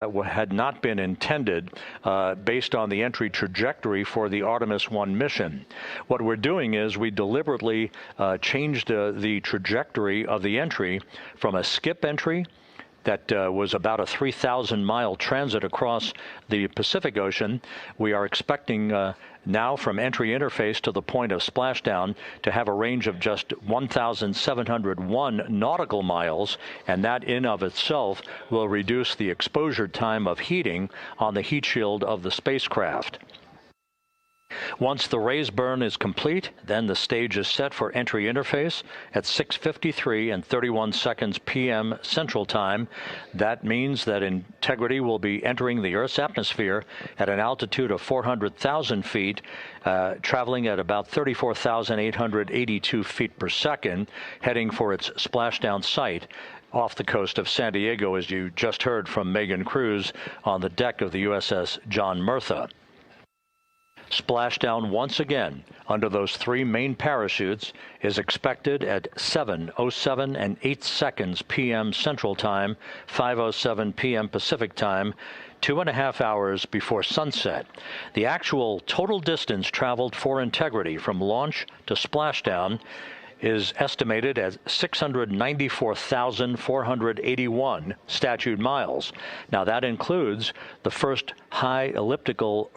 had not been intended based on the entry trajectory for the Artemis 1 mission. What we're doing is we deliberately changed the trajectory of the entry from a skip entry that was about a 3,000-mile transit across the Pacific Ocean. We are expecting now from entry interface to the point of splashdown to have a range of just 1,701 nautical miles, and that in of itself will reduce the exposure time of heating on the heat shield of the spacecraft. Once the raise burn is complete, then the stage is set for entry interface at 6:53 and 31 seconds p.m. Central Time. That means that Integrity will be entering the Earth's atmosphere at an altitude of 400,000 feet, traveling at about 34,882 feet per second, heading for its splashdown site off the coast of San Diego, as you just heard from Megan Cruz on the deck of the USS John Murtha. Splashdown once again under those three main parachutes is expected at 7:07 and 8 seconds p.m. Central Time, 5:07 p.m. Pacific Time, 2.5 hours before sunset. The actual total distance traveled for Integrity from launch to splashdown is estimated at 694,481 statute miles. Now that includes the first high elliptical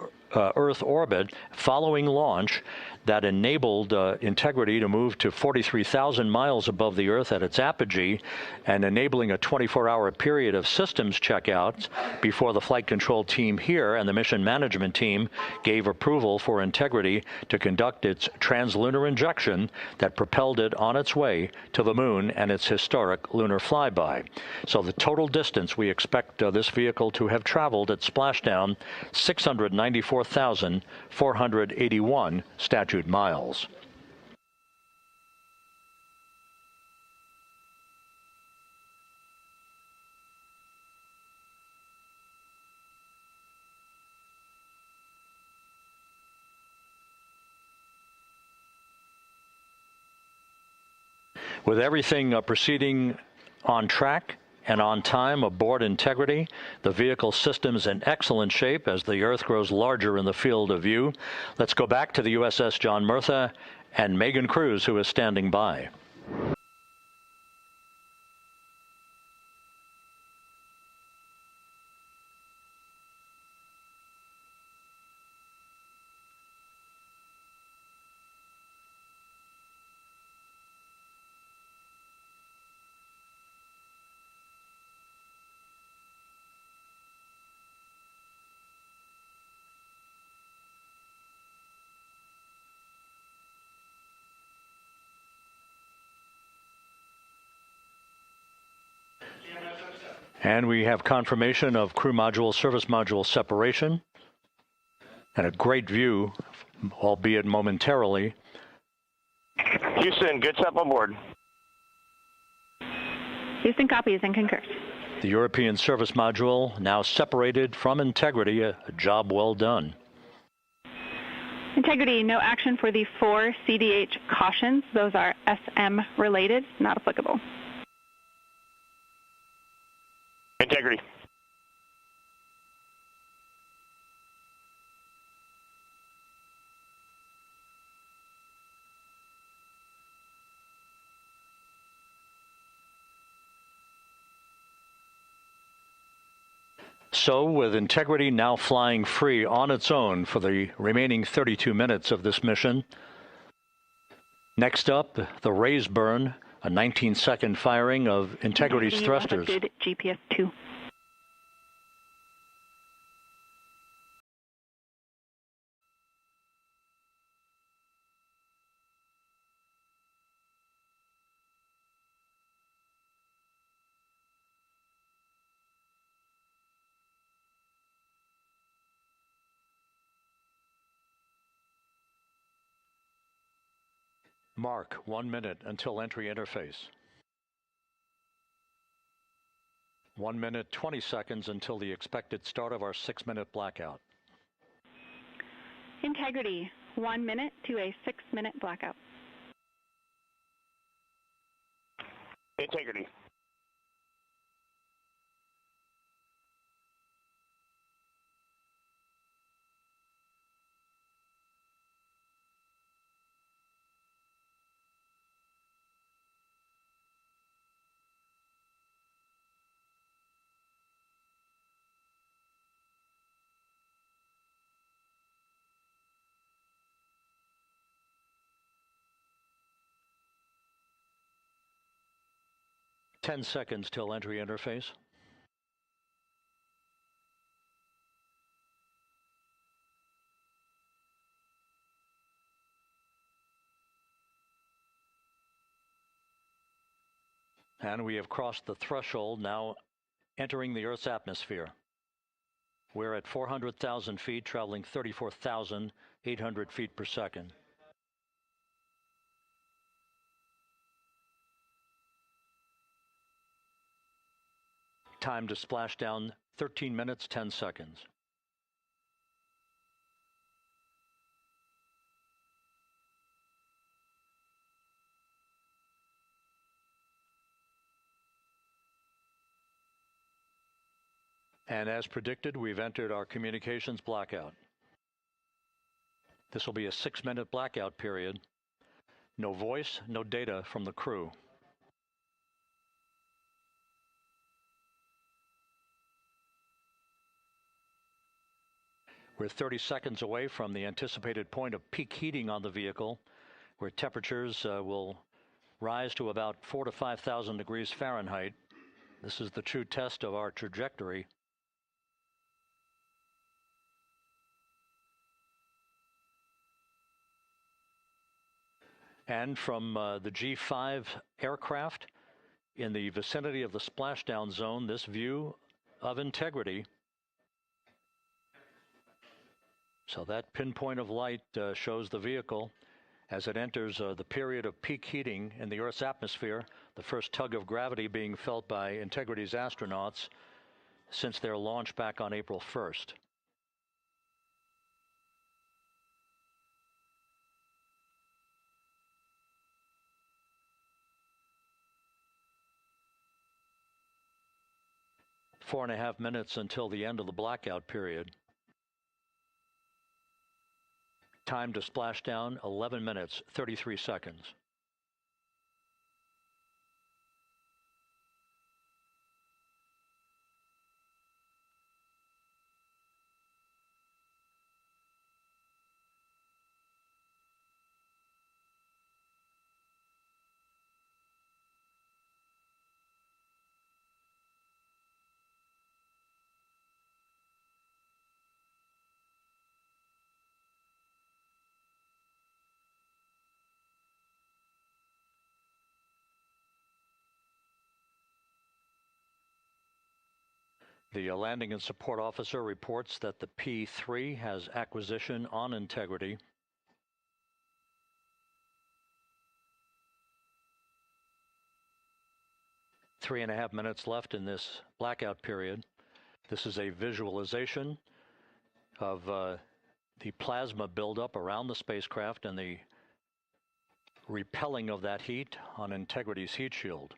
Earth orbit following launch that enabled Integrity to move to 43,000 miles above the Earth at its apogee, and enabling a 24-hour period of systems checkouts before the flight control team here and the mission management team gave approval for Integrity to conduct its translunar injection that propelled it on its way to the moon and its historic lunar flyby. So the total distance we expect this vehicle to have traveled at splashdown, 694,481 statute miles. With everything proceeding on track and on time aboard Integrity, the vehicle system's in excellent shape as the Earth grows larger in the field of view. Let's go back to the USS John Murtha and Megan Cruz, who is standing by. And we have confirmation of crew module, service module separation, and a great view, albeit momentarily. Houston, good stuff on board. Houston copies and concurs. The European service module now separated from Integrity, a job well done. Integrity, no action for the 4 CDH cautions. Those are SM related, not applicable. Integrity. So, with Integrity now flying free on its own for the remaining 32 minutes of this mission, next up, the raise burn, a 19-second firing of Integrity's thrusters. GPS 2. Mark 1 minute until entry interface. 1 minute, 20 seconds until the expected start of our 6-minute blackout. Integrity, 1 minute to a 6-minute blackout. Integrity. 10 seconds till entry interface. And we have crossed the threshold, now entering the Earth's atmosphere. We're at 400,000 feet, traveling 34,800 feet per second. Time to splash down, 13 minutes, 10 seconds. And as predicted, we've entered our communications blackout. This will be a 6-minute blackout period. No voice, no data from the crew. We're 30 seconds away from the anticipated point of peak heating on the vehicle, where temperatures will rise to about 4,000 to 5,000 degrees Fahrenheit. This is the true test of our trajectory. And from the G5 aircraft in the vicinity of the splashdown zone, this view of integrity. So that pinpoint of light shows the vehicle as it enters the period of peak heating in the Earth's atmosphere, the first tug of gravity being felt by Integrity's astronauts since their launch back on April 1st. Four and a half minutes until the end of the blackout period. Time to splash down, 11 minutes, 33 seconds. The landing and support officer reports that the P3 has acquisition on Integrity. Three and a half minutes left in this blackout period. This is a visualization of the plasma buildup around the spacecraft and the repelling of that heat on Integrity's heat shield.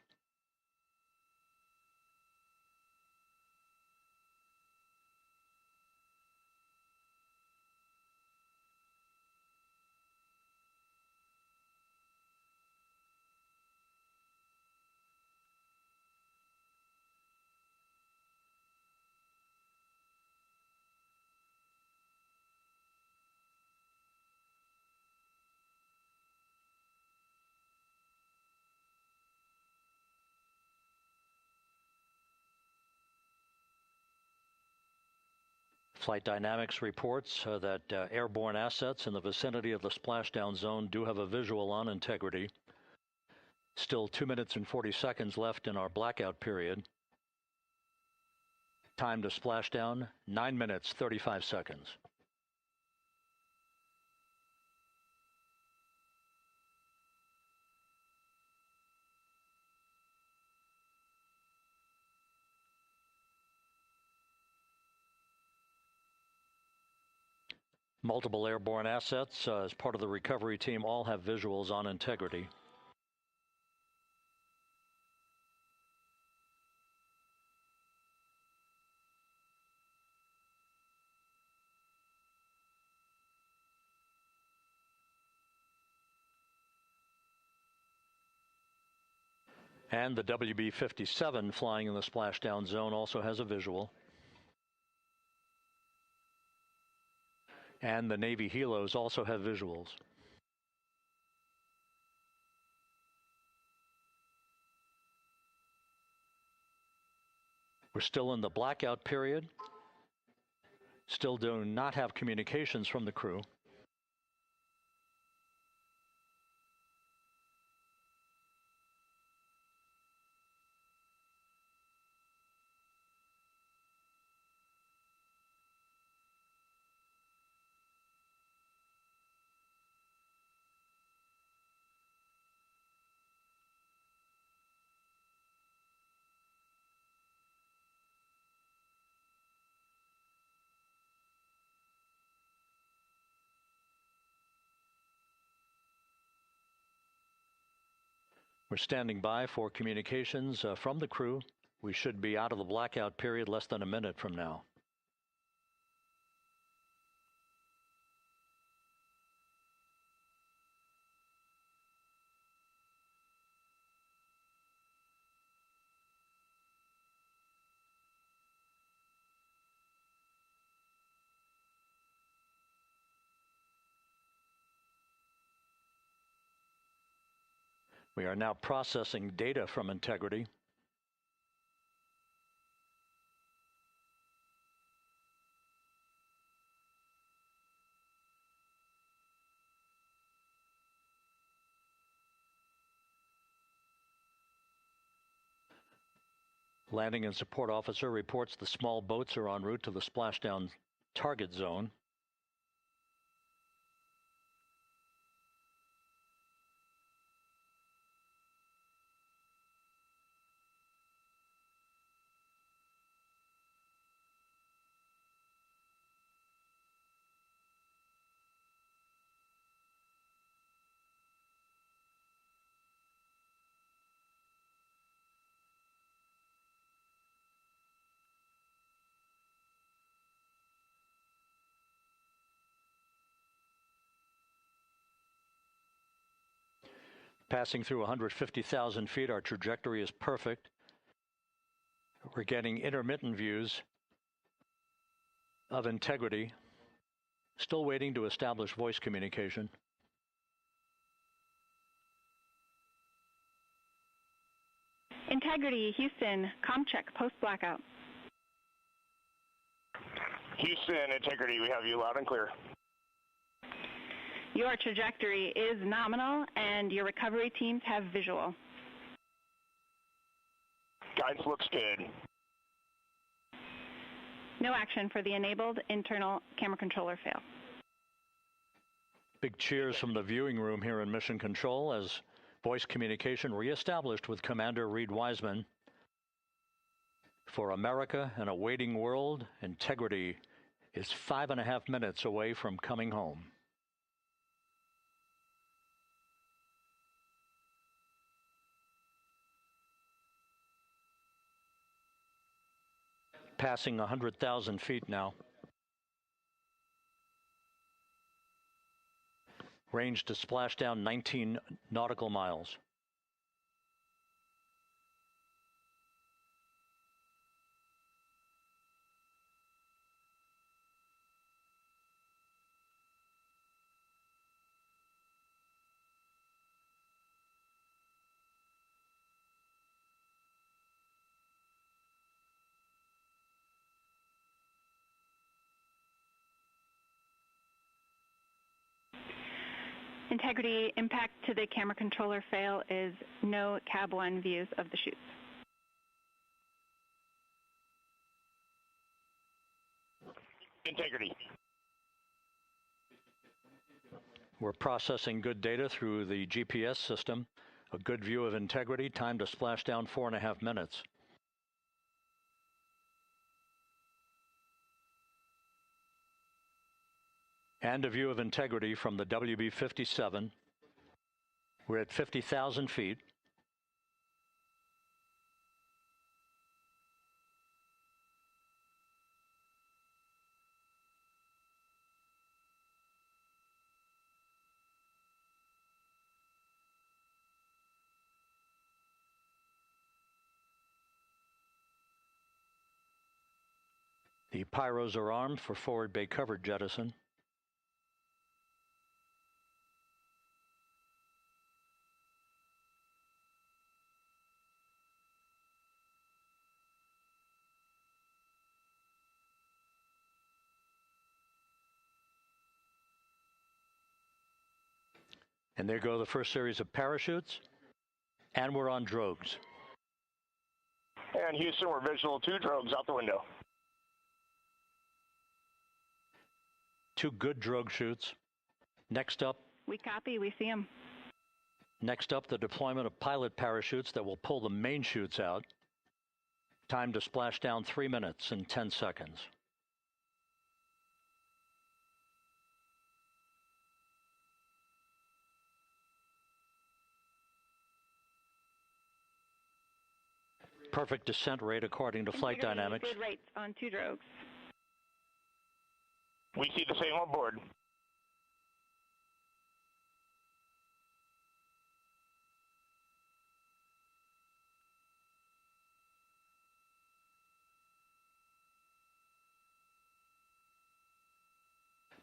Flight Dynamics reports that airborne assets in the vicinity of the splashdown zone do have a visual on Integrity. Still 2 minutes and 40 seconds left in our blackout period. Time to splashdown, 9 minutes, 35 seconds. Multiple airborne assets as part of the recovery team all have visuals on Integrity. And the WB-57 flying in the splashdown zone also has a visual. And the Navy helos also have visuals. We're still in the blackout period. Still do not have communications from the crew. We're standing by for communications from the crew. We should be out of the blackout period less than a minute from now. We are now processing data from Integrity. Landing and support officer reports the small boats are en route to the splashdown target zone. Passing through 150,000 feet, our trajectory is perfect. We're getting intermittent views of Integrity. Still waiting to establish voice communication. Integrity, Houston, comm check, post-blackout. Houston, Integrity, we have you loud and clear. Your trajectory is nominal, and your recovery teams have visual. Guidance looks good. No action for the enabled internal camera controller fail. Big cheers from the viewing room here in Mission Control as voice communication reestablished with Commander Reed Wiseman. For America and a waiting world, Integrity is 5.5 minutes away from coming home. Passing 100,000 feet now. Range to splashdown 19 nautical miles. Integrity, impact to the camera controller fail is no Cab 1 views of the chutes. Integrity. We're processing good data through the GPS system. A good view of Integrity, time to splashdown 4.5 minutes. And a view of Integrity from the WB-57. We're at 50,000 feet. The pyros are armed for forward bay cover jettison. And there go the first series of parachutes, and we're on drogues. And Houston, we're visual 2 drogues out the window. 2 good drogue shoots. Next up, We copy. We see them. Next up, the deployment of pilot parachutes that will pull the main chutes out. Time to splash down 3 minutes and 10 seconds. Perfect descent rate according to flight dynamics. Good rates on 2 drogues. We see the same on board.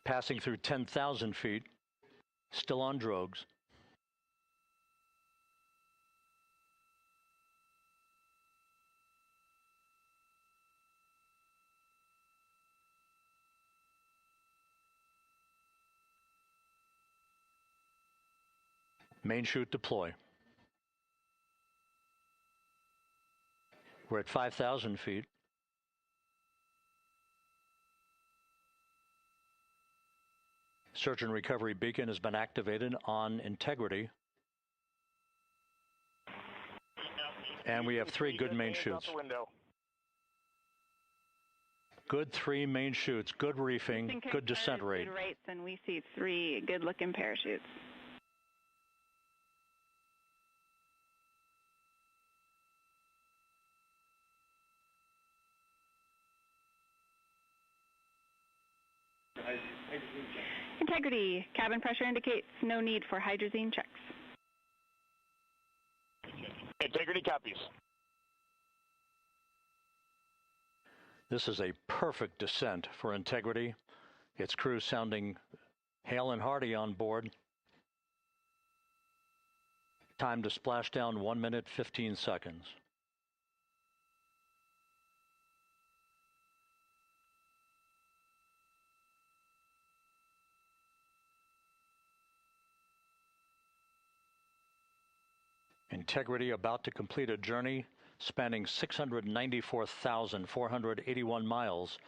Passing through 10,000 feet, still on drogues. Main chute deploy. We're at 5,000 feet. Search and recovery beacon has been activated on integrity. And we have 3 good main chutes. Good 3 main chutes, good reefing, good descent rate. Good rates, and we see 3 good-looking parachutes. Integrity. Cabin pressure indicates no need for hydrazine checks. Integrity copies. This is a perfect descent for Integrity. Its crew sounding hale and hearty on board. Time to splash down 1 minute, 15 seconds. Integrity about to complete a journey spanning 694,481 miles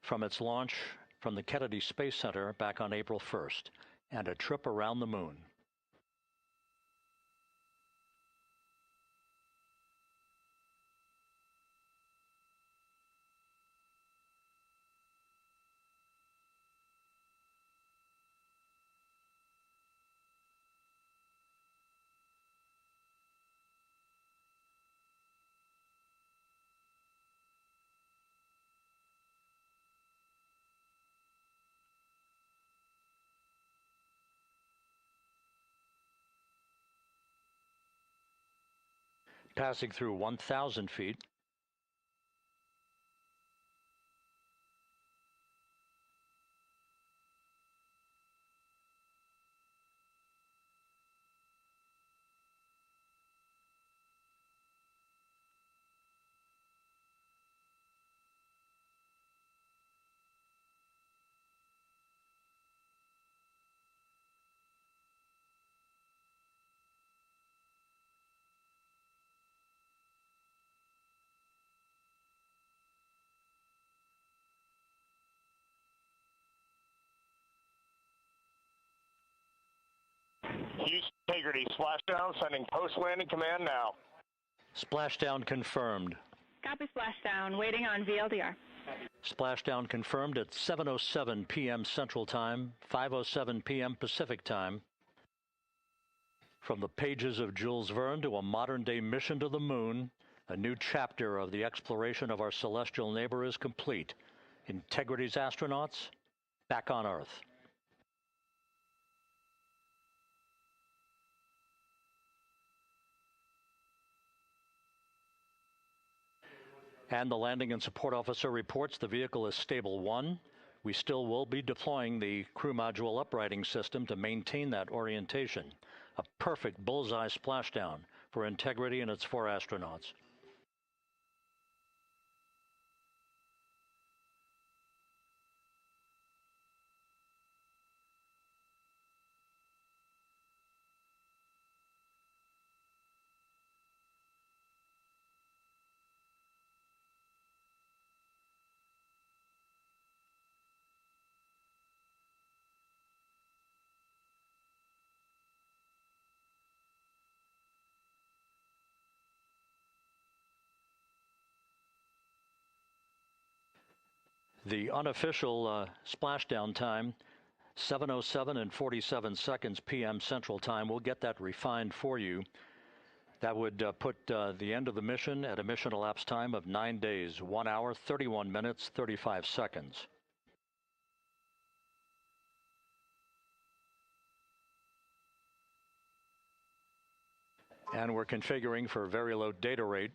from its launch from the Kennedy Space Center back on April 1st, and a trip around the moon. Passing through 1,000 feet. Houston Integrity, splashdown, sending post-landing command now. Splashdown confirmed. Copy splashdown, waiting on VLDR. Splashdown confirmed at 7:07 p.m. Central Time, 5:07 p.m. Pacific Time. From the pages of Jules Verne to a modern-day mission to the moon, a new chapter of the exploration of our celestial neighbor is complete. Integrity's astronauts back on Earth. And the landing and support officer reports the vehicle is stable 1. We still will be deploying the crew module uprighting system to maintain that orientation. A perfect bullseye splashdown for Integrity and its 4 astronauts. The unofficial splashdown time, 7:07 and 47 seconds p.m. Central Time. We'll get that refined for you. That would put the end of the mission at a mission elapsed time of 9 days, 1 hour, 31 minutes, 35 seconds. And we're configuring for very low data rate.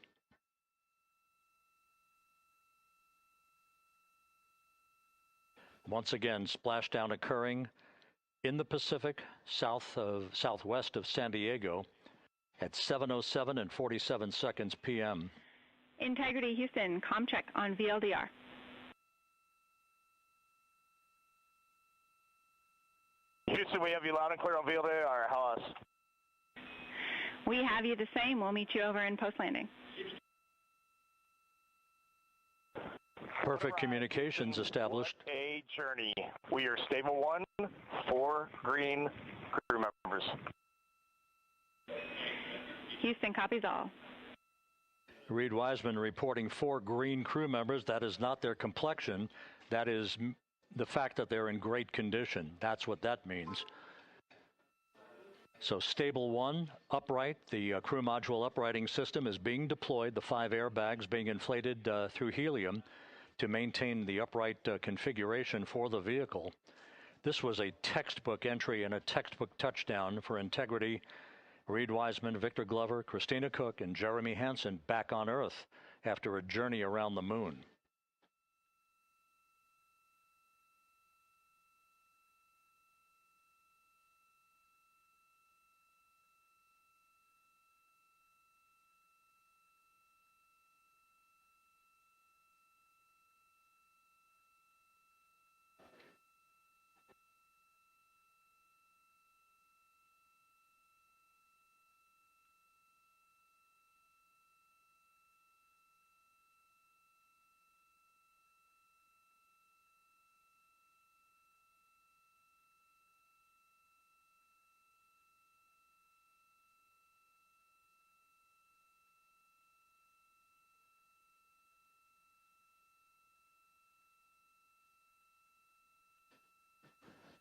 Once again, splashdown occurring in the Pacific, southwest of San Diego at 7:07 and 47 seconds p.m. Integrity Houston, comm check on VLDR. Houston, we have you loud and clear on VLDR. How else? We have you the same. We'll meet you over in post-landing. Perfect communications established. A journey. We are stable 1, 4 green crew members. Houston copies all. Reed Wiseman reporting 4 green crew members. That is not their complexion. That is the fact that they're in great condition. That's what that means. So stable 1, upright. The crew module uprighting system is being deployed. The 5 airbags being inflated through helium to maintain the upright configuration for the vehicle. This was a textbook entry and a textbook touchdown for integrity. Reed Wiseman, Victor Glover, Christina Cook, and Jeremy Hansen back on Earth after a journey around the moon.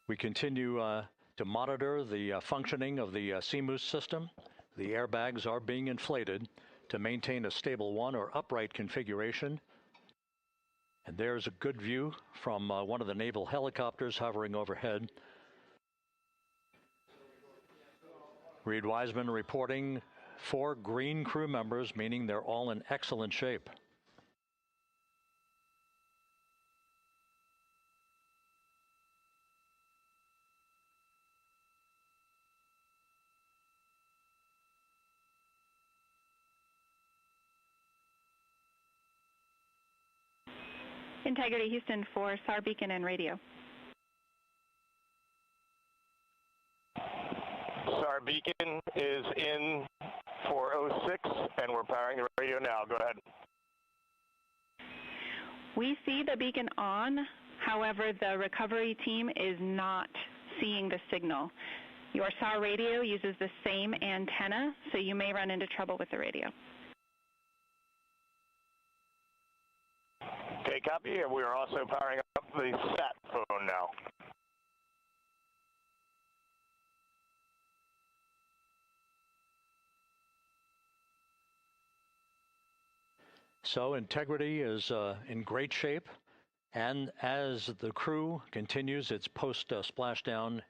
We continue to monitor the functioning of the CMOOS system. The airbags are being inflated to maintain a stable 1 or upright configuration. And there's a good view from one of the naval helicopters hovering overhead. Reed Wiseman reporting 4 green crew members, meaning they're all in excellent shape. Integrity Houston for SAR beacon and radio. SAR beacon is in for 06, and we're powering the radio now. Go ahead. We see the beacon on. However, the recovery team is not seeing the signal. Your SAR radio uses the same antenna, so you may run into trouble with the radio. Okay, copy. And we are also powering up the sat phone now. So integrity is in great shape. And as the crew continues its post-splashdown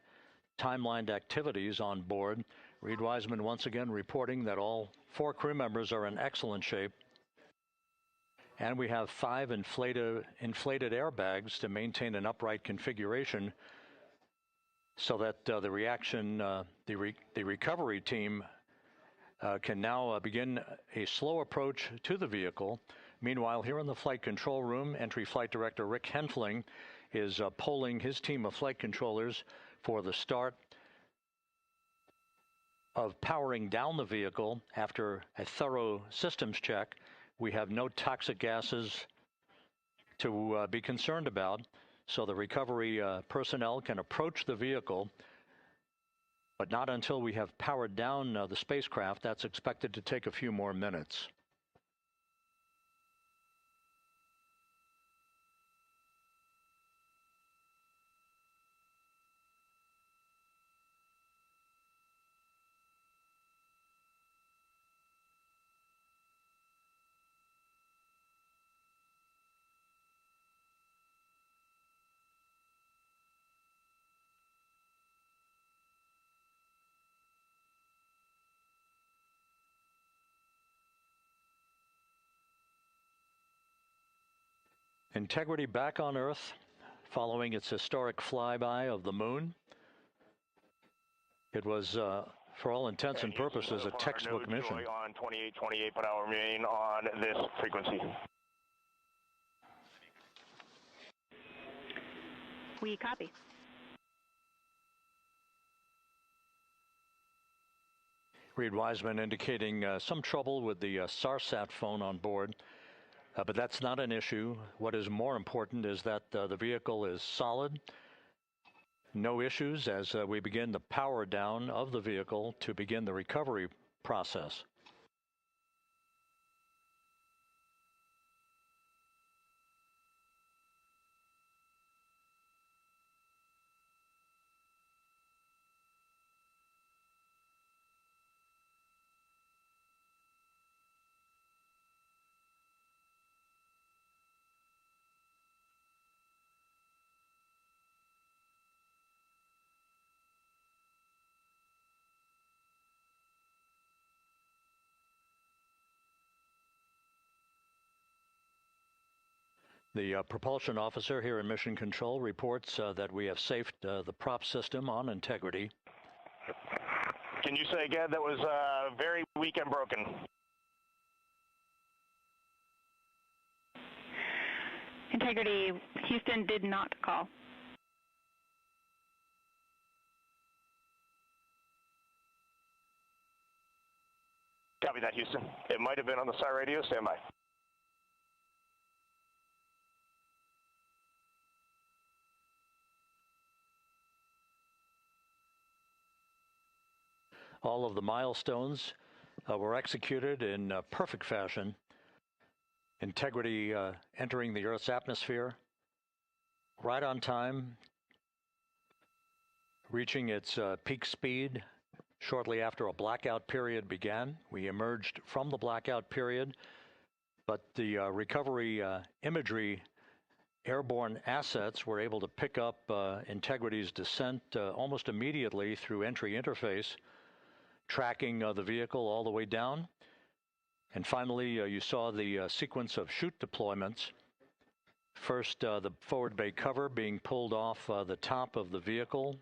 timelined activities on board, Reed Wiseman once again reporting that all 4 crew members are in excellent shape. And we have 5 inflated airbags to maintain an upright configuration so that the recovery team can now begin a slow approach to the vehicle. Meanwhile, here in the flight control room, Entry Flight Director Rick Henfling is polling his team of flight controllers for the start of powering down the vehicle after a thorough systems check. We have no toxic gases to be concerned about, so the recovery personnel can approach the vehicle, but not until we have powered down the spacecraft. That's expected to take a few more minutes. Integrity back on Earth, following its historic flyby of the moon. It was, for all intents and purposes, a textbook mission. On 2828, but I'll remain on this frequency. We copy. Reed Wiseman indicating some trouble with the SARSAT phone on board. But that's not an issue. What is more important is that the vehicle is solid. No issues as we begin the power down of the vehicle to begin the recovery process. The propulsion officer here in Mission Control reports that we have safed the prop system on integrity. Can you say again? That was very weak and broken. Integrity, Houston did not call. Copy that, Houston. It might have been on the SAR radio. Stand by. All of the milestones were executed in perfect fashion. Integrity entering the Earth's atmosphere right on time, reaching its peak speed shortly after a blackout period began. We emerged from the blackout period, but the recovery imagery airborne assets were able to pick up Integrity's descent almost immediately through entry interface, tracking the vehicle all the way down. And finally, you saw the sequence of chute deployments. First, the forward bay cover being pulled off the top of the vehicle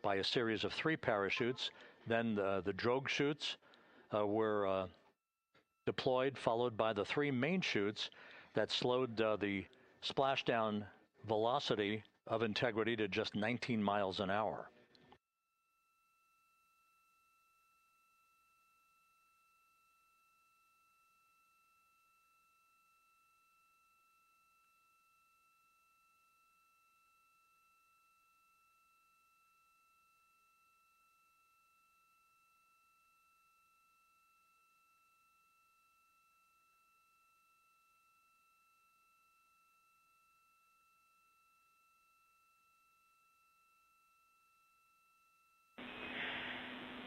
by a series of 3 parachutes. Then the drogue chutes were deployed, followed by the 3 main chutes that slowed the splashdown velocity of Integrity to just 19 miles an hour.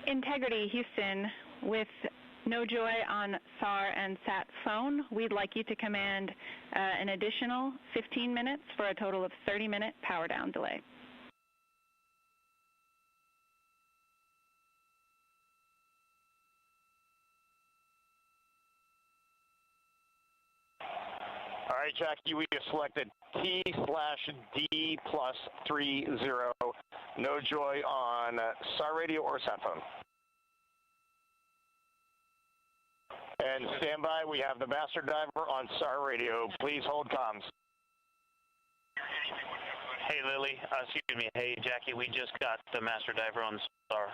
Integrity, Houston, with no joy on SAR and SAT phone, we'd like you to command an additional 15 minutes for a total of 30-minute power down delay. All right, Jackie, we have selected T/D+30. No joy on SAR radio or sat phone. And stand by, we have the master diver on SAR radio. Please hold comms. Hey, Lily, excuse me. Hey, Jackie, we just got the master diver on SAR.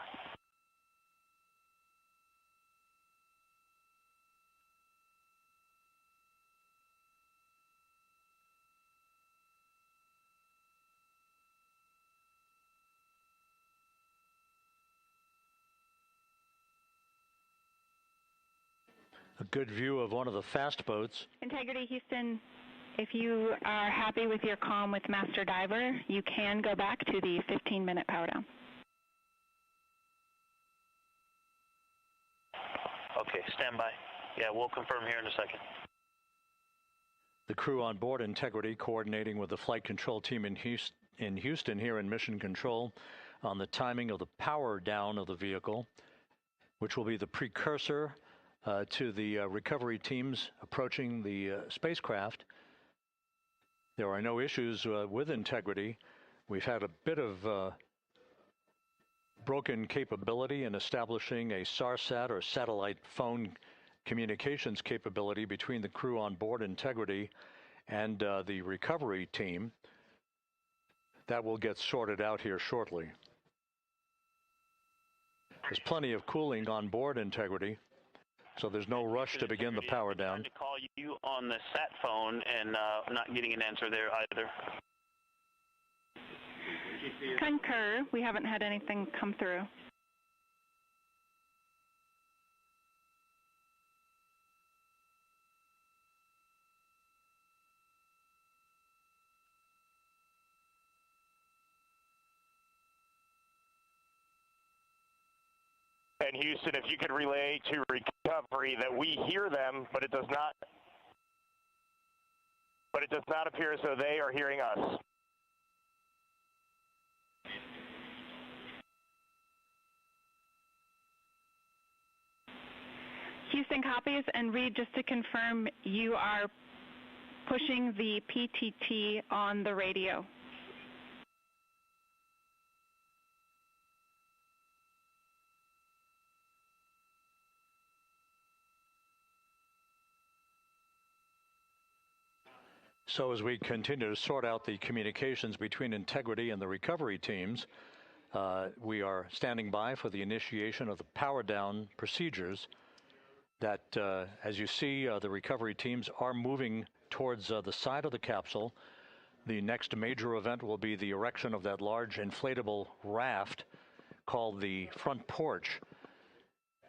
A good view of one of the fast boats. Integrity, Houston, if you are happy with your comm with Master Diver, you can go back to the 15-minute power down. Okay, stand by. Yeah, we'll confirm here in a second. The crew on board Integrity coordinating with the flight control team in Houston here in Mission Control on the timing of the power down of the vehicle, which will be the precursor to the recovery teams approaching the spacecraft. There are no issues with integrity. We've had a bit of broken capability in establishing a SARSAT or satellite phone communications capability between the crew on board Integrity and the recovery team. That will get sorted out here shortly. There's plenty of cooling on board Integrity, so there's no rush to begin the power down. I tried to call you on the sat phone and not getting an answer there either. Concur. We haven't had anything come through. And Houston, if you could relay to recovery that we hear them, but it does not appear as though they are hearing us. Houston copies, and Reed, just to confirm, you are pushing the PTT on the radio. So as we continue to sort out the communications between Integrity and the recovery teams, we are standing by for the initiation of the power down procedures that, as you see, the recovery teams are moving towards the side of the capsule. The next major event will be the erection of that large inflatable raft called the front porch.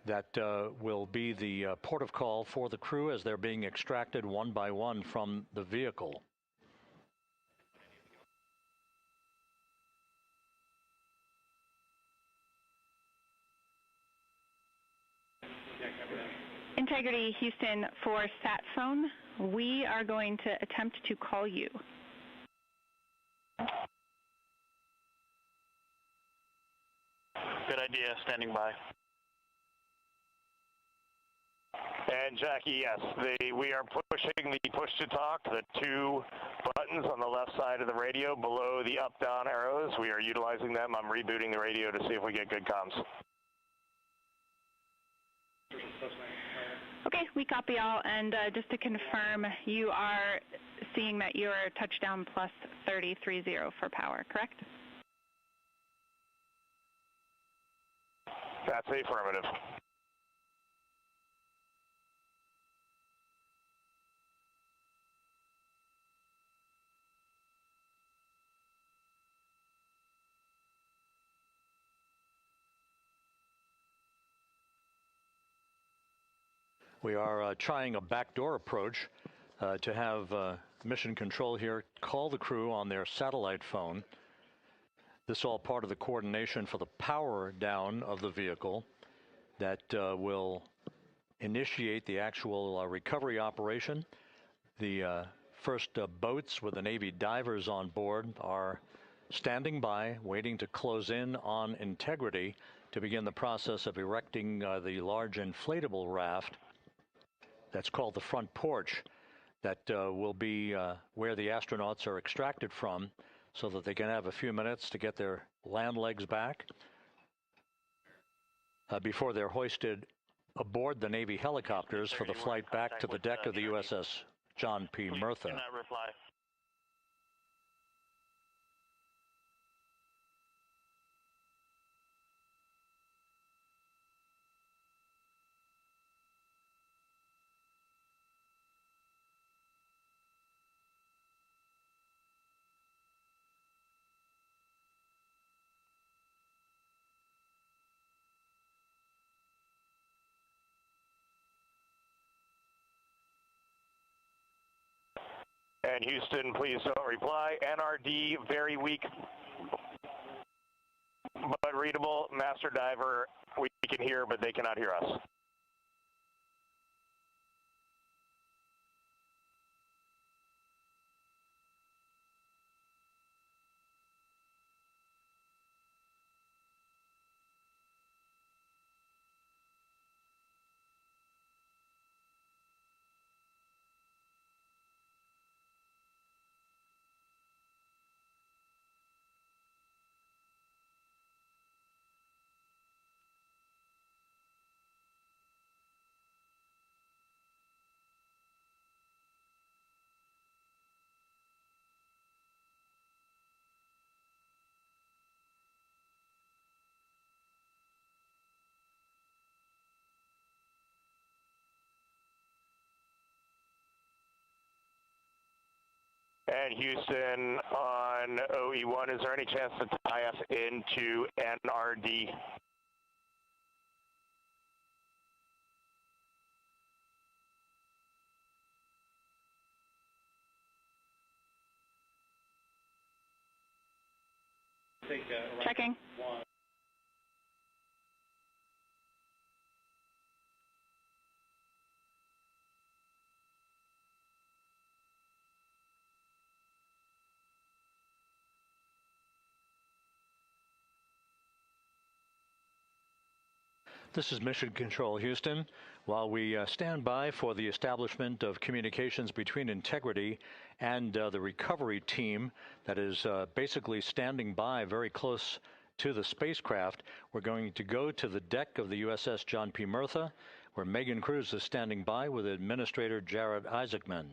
That will be the port of call for the crew as they're being extracted one by one from the vehicle. Integrity, Houston, for sat phone, we are going to attempt to call you. Good idea, standing by. And Jackie, yes, we are pushing the push-to-talk, the two buttons on the left side of the radio below the up-down arrows. We are utilizing them. I'm rebooting the radio to see if we get good comms. Okay, we copy all, and just to confirm, you are seeing that you are touchdown plus 3030 for power, correct? That's affirmative. We are trying a backdoor approach to have mission control here call the crew on their satellite phone. This is all part of the coordination for the power down of the vehicle that will initiate the actual recovery operation. The first boats with the Navy divers on board are standing by, waiting to close in on Integrity to begin the process of erecting the large inflatable raft. That's called the front porch. That will be where the astronauts are extracted from so that they can have a few minutes to get their land legs back before they're hoisted aboard the Navy helicopters for the flight back to the deck of the USS John P. Murtha. Do not reply. And Houston, please don't reply. NRD, very weak, but readable. Master diver, we can hear, but they cannot hear us. And Houston on OE1, is there any chance to tie us into NRD? Checking. This is Mission Control, Houston. While we stand by for the establishment of communications between Integrity and the recovery team that is basically standing by very close to the spacecraft, we're going to go to the deck of the USS John P. Murtha, where Megan Cruz is standing by with Administrator Jared Isaacman.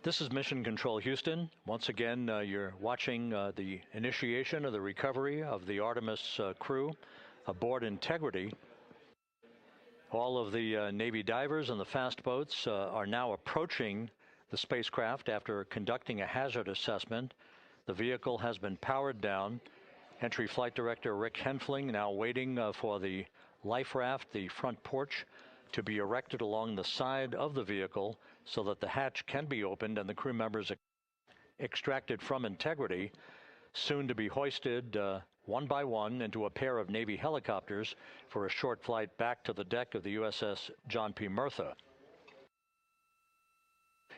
This is Mission Control, Houston. Once again, you're watching the initiation of the recovery of the Artemis crew aboard Integrity. All of the Navy divers and the fast boats are now approaching the spacecraft after conducting a hazard assessment. The vehicle has been powered down. Entry Flight Director Rick Henfling now waiting for the life raft, the front porch, to be erected along the side of the vehicle so that the hatch can be opened and the crew members extracted from Integrity, soon to be hoisted one by one into a pair of Navy helicopters for a short flight back to the deck of the USS John P. Murtha.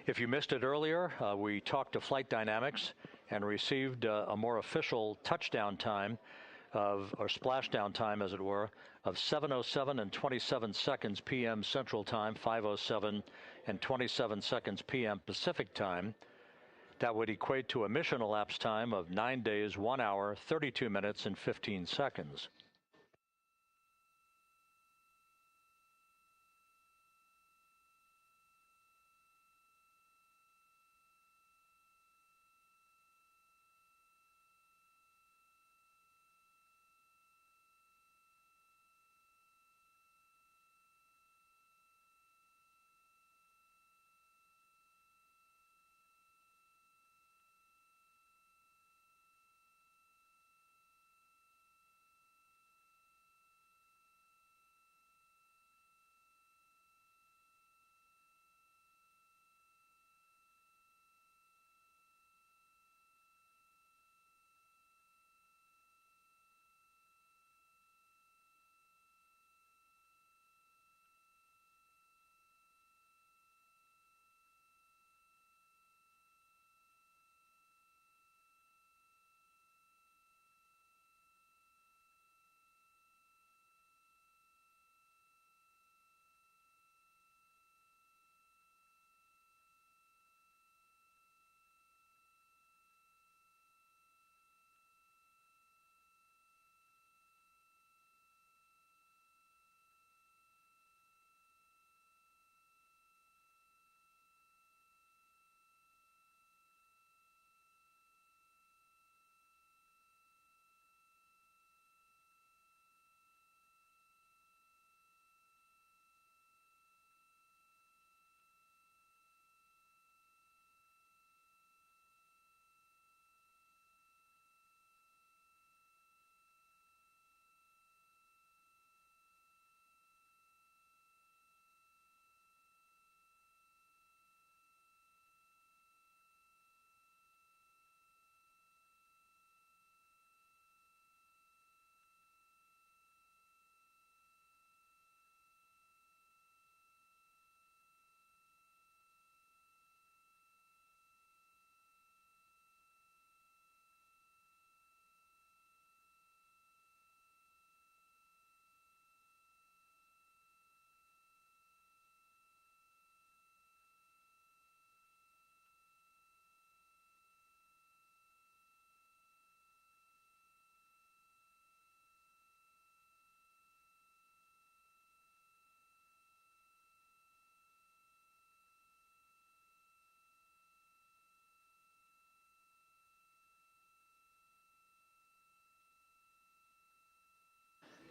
If you missed it earlier, we talked to Flight Dynamics and received a more official touchdown time or splashdown time, as it were, of 7:07 and 27 seconds p.m. Central Time, 5:07 and 27 seconds p.m. Pacific Time. That would equate to a mission elapsed time of 9 days, 1 hour, 32 minutes, and 15 seconds.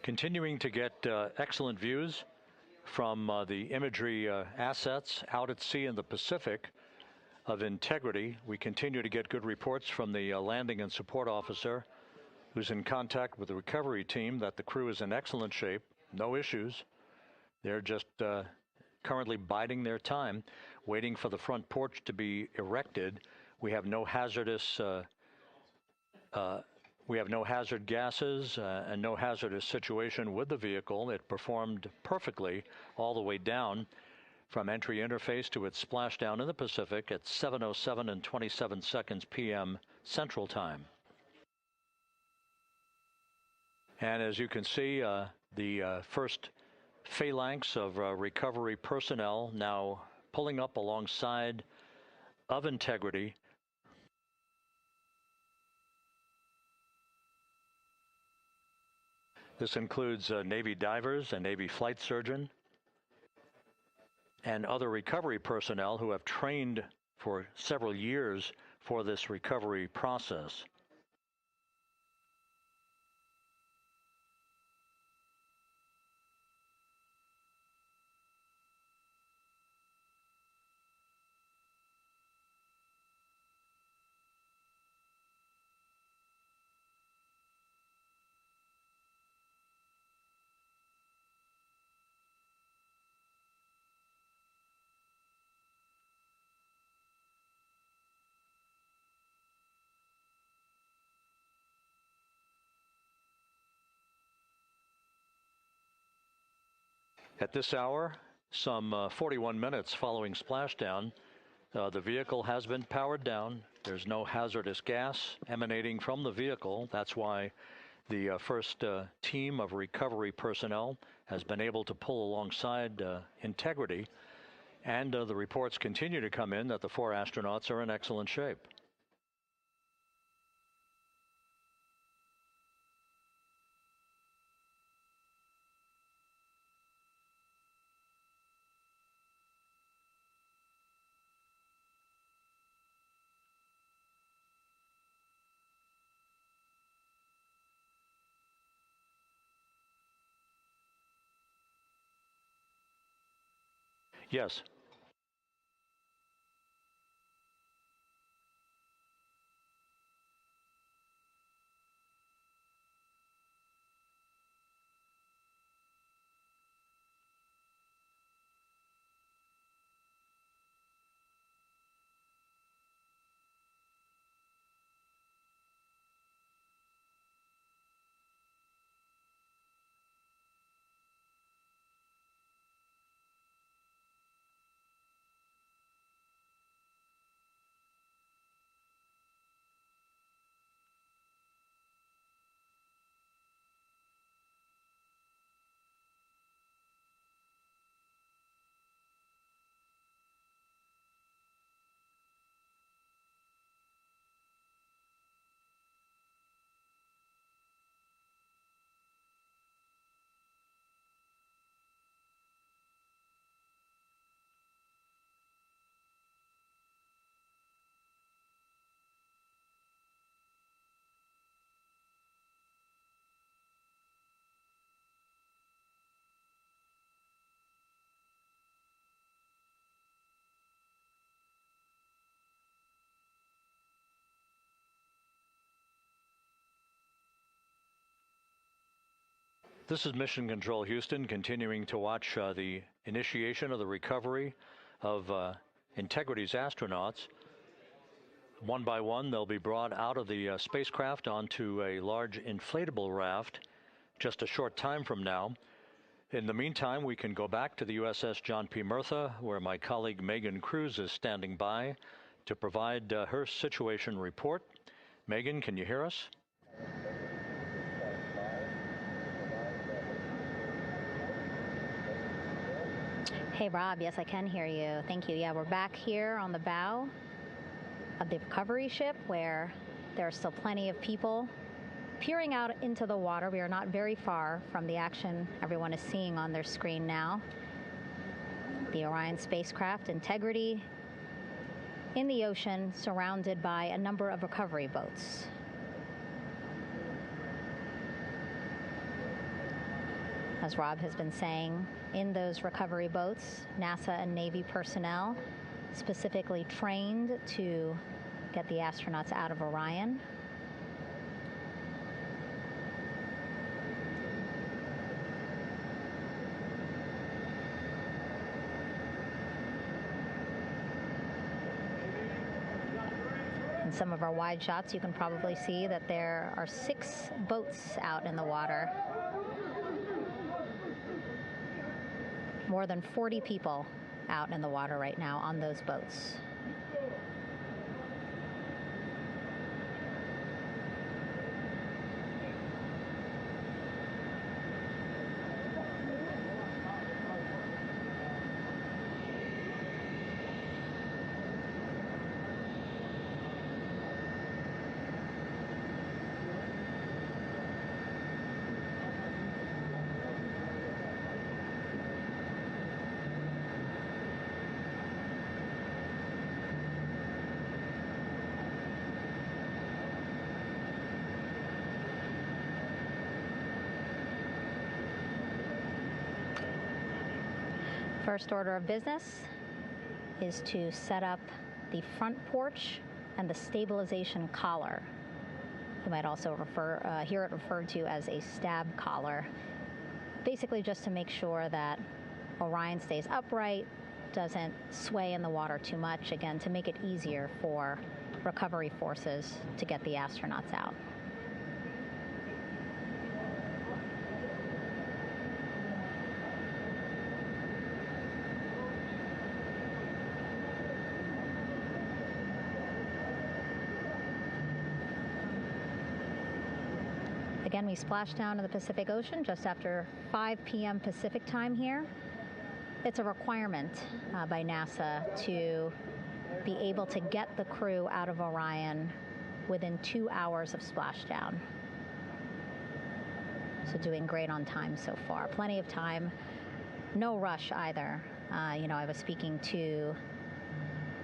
Continuing to get excellent views from the imagery assets out at sea in the Pacific of Integrity. We continue to get good reports from the landing and support officer, who's in contact with the recovery team, that the crew is in excellent shape, no issues. They're just currently biding their time, waiting for the front porch to be erected. We have no hazardous hazard gases and no hazardous situation with the vehicle. It performed perfectly all the way down from entry interface to its splashdown in the Pacific at 7:07 and 27 seconds p.m. Central Time. And as you can see, the first phalanx of recovery personnel now pulling up alongside of Integrity. This includes Navy divers, a Navy flight surgeon, and other recovery personnel who have trained for several years for this recovery process. At this hour, some 41 minutes following splashdown, the vehicle has been powered down. There's no hazardous gas emanating from the vehicle. That's why the first team of recovery personnel has been able to pull alongside Integrity. And the reports continue to come in that the 4 astronauts are in excellent shape. Yes. This is Mission Control Houston, continuing to watch the initiation of the recovery of Integrity's astronauts. One by one, they'll be brought out of the spacecraft onto a large inflatable raft just a short time from now. In the meantime, we can go back to the USS John P. Murtha, where my colleague Megan Cruz is standing by to provide her situation report. Megan, can you hear us? Hey, Rob. Yes, I can hear you. Thank you. Yeah, we're back here on the bow of the recovery ship where there are still plenty of people peering out into the water. We are not very far from the action everyone is seeing on their screen now. The Orion spacecraft, Integrity, in the ocean, surrounded by a number of recovery boats. As Rob has been saying, in those recovery boats, NASA and Navy personnel specifically trained to get the astronauts out of Orion. In some of our wide shots, you can probably see that there are 6 boats out in the water. More than 40 people out in the water right now on those boats. First order of business is to set up the front porch and the stabilization collar. You might also hear it referred to as a stab collar. Basically just to make sure that Orion stays upright, doesn't sway in the water too much, again, to make it easier for recovery forces to get the astronauts out. Again, we splashed down to the Pacific Ocean just after 5 p.m. Pacific time here. It's a requirement by NASA to be able to get the crew out of Orion within 2 hours of splashdown. So doing great on time so far. Plenty of time. No rush either. I was speaking to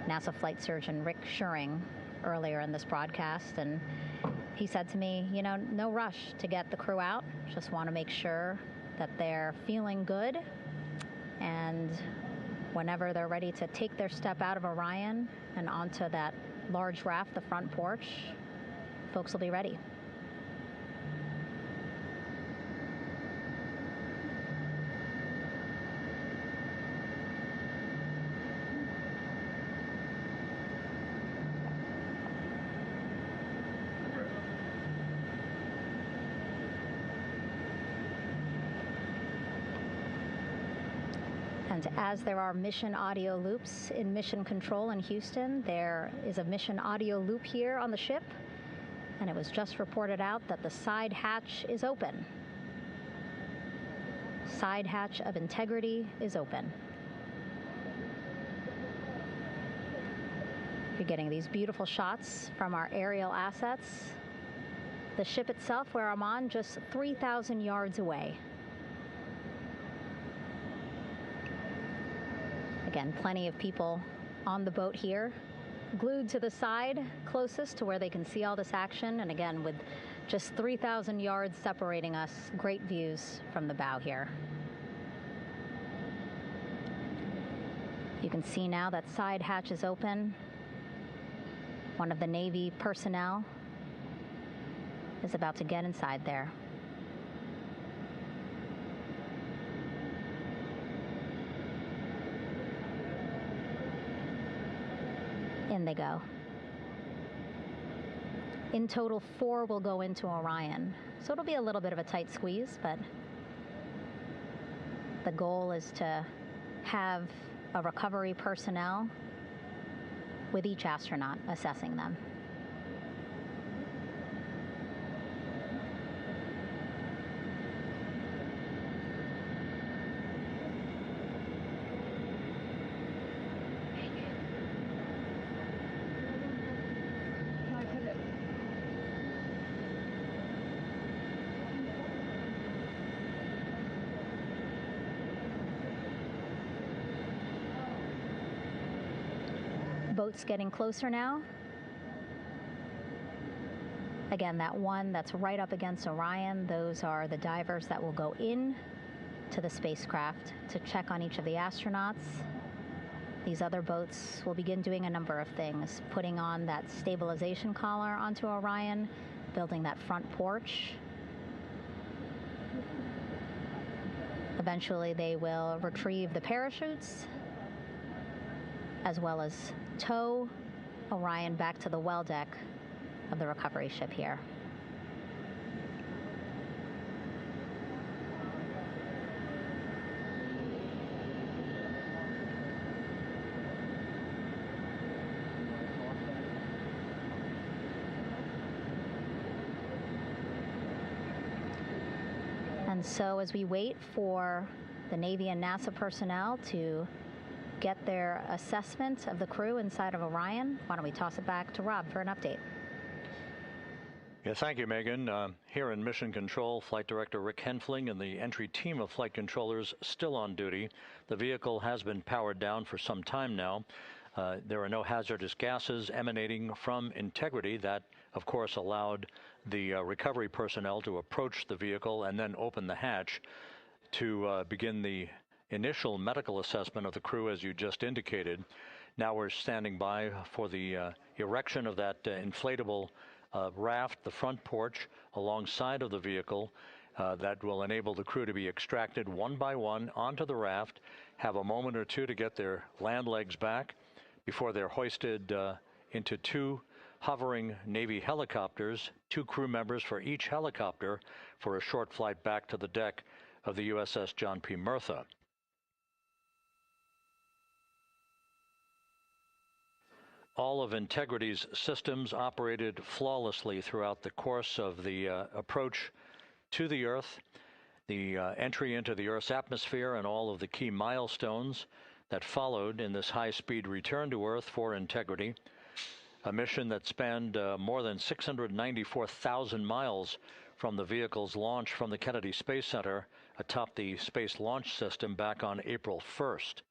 NASA flight surgeon Rick Schuring earlier in this broadcast, and he said to me, no rush to get the crew out. Just want to make sure that they're feeling good. And whenever they're ready to take their step out of Orion and onto that large raft, the front porch, folks will be ready. And as there are mission audio loops in mission control in Houston, there is a mission audio loop here on the ship, and it was just reported out that the side hatch is open. Side hatch of integrity is open. You're getting these beautiful shots from our aerial assets. The ship itself, where I'm on, just 3,000 yards away. Again, plenty of people on the boat here, glued to the side closest to where they can see all this action. And again, with just 3,000 yards separating us, great views from the bow here. You can see now that side hatch is open. One of the Navy personnel is about to get inside there. In they go. In total, 4 will go into Orion. So it'll be a little bit of a tight squeeze, but the goal is to have a recovery personnel with each astronaut assessing them. Boats getting closer now. Again, that one that's right up against Orion, those are the divers that will go in to the spacecraft to check on each of the astronauts. These other boats will begin doing a number of things, putting on that stabilization collar onto Orion, building that front porch. Eventually, they will retrieve the parachutes, as well as tow Orion back to the well deck of the recovery ship here. And so as we wait for the Navy and NASA personnel to get their assessment of the crew inside of Orion, why don't we toss it back to Rob for an update? Yeah, thank you, Megan. Here in Mission Control, Flight Director Rick Henfling and the entry team of flight controllers still on duty. The vehicle has been powered down for some time now. There are no hazardous gases emanating from integrity. That, of course, allowed the recovery personnel to approach the vehicle and then open the hatch to begin the initial medical assessment of the crew, as you just indicated. Now we're standing by for the erection of that inflatable raft, the front porch, alongside of the vehicle that will enable the crew to be extracted one by one onto the raft, have a moment or two to get their land legs back before they're hoisted into two hovering Navy helicopters, 2 crew members for each helicopter, for a short flight back to the deck of the USS John P. Murtha. All of Integrity's systems operated flawlessly throughout the course of the approach to the Earth, the entry into the Earth's atmosphere, and all of the key milestones that followed in this high-speed return to Earth for Integrity, a mission that spanned more than 694,000 miles from the vehicle's launch from the Kennedy Space Center atop the Space Launch System back on April 1st.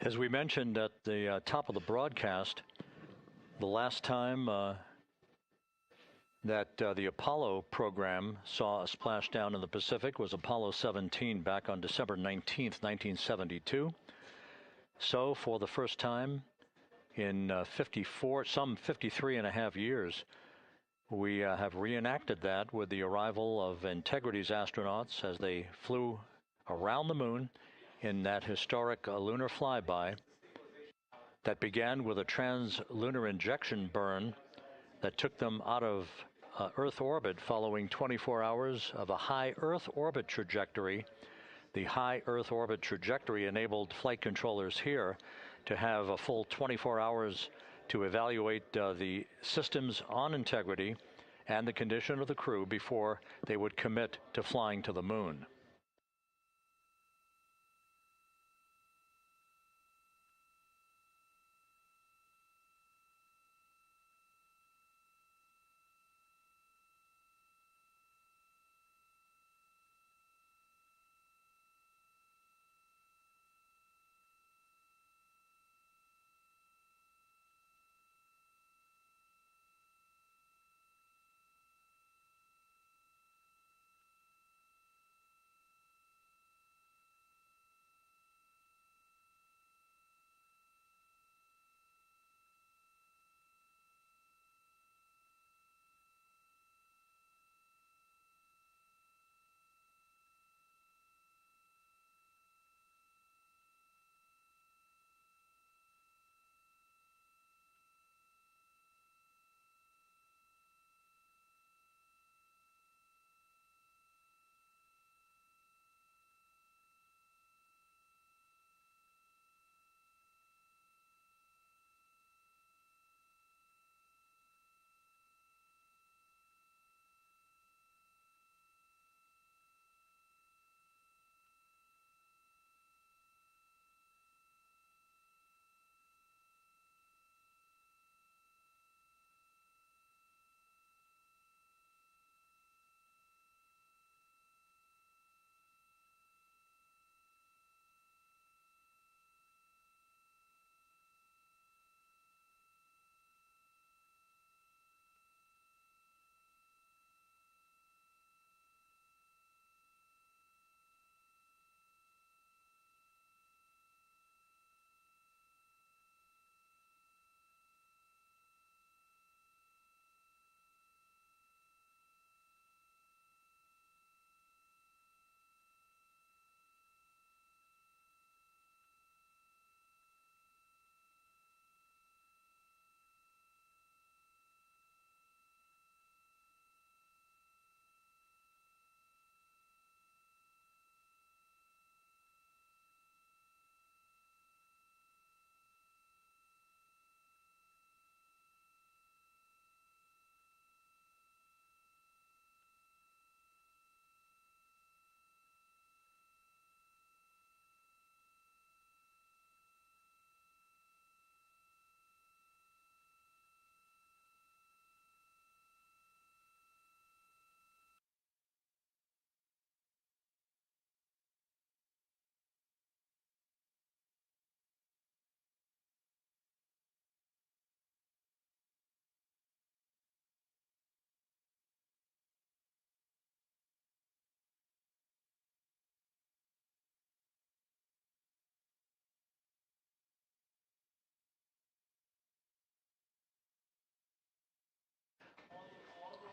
As we mentioned at the top of the broadcast, the last time that the Apollo program saw a splashdown in the Pacific was Apollo 17 back on December 19th, 1972. So for the first time in 53 and a half years, we have reenacted that with the arrival of Integrity's astronauts as they flew around the moon in that historic lunar flyby that began with a trans-lunar injection burn that took them out of Earth orbit following 24 hours of a high Earth orbit trajectory. The high Earth orbit trajectory enabled flight controllers here to have a full 24 hours to evaluate the systems on Integrity and the condition of the crew before they would commit to flying to the moon.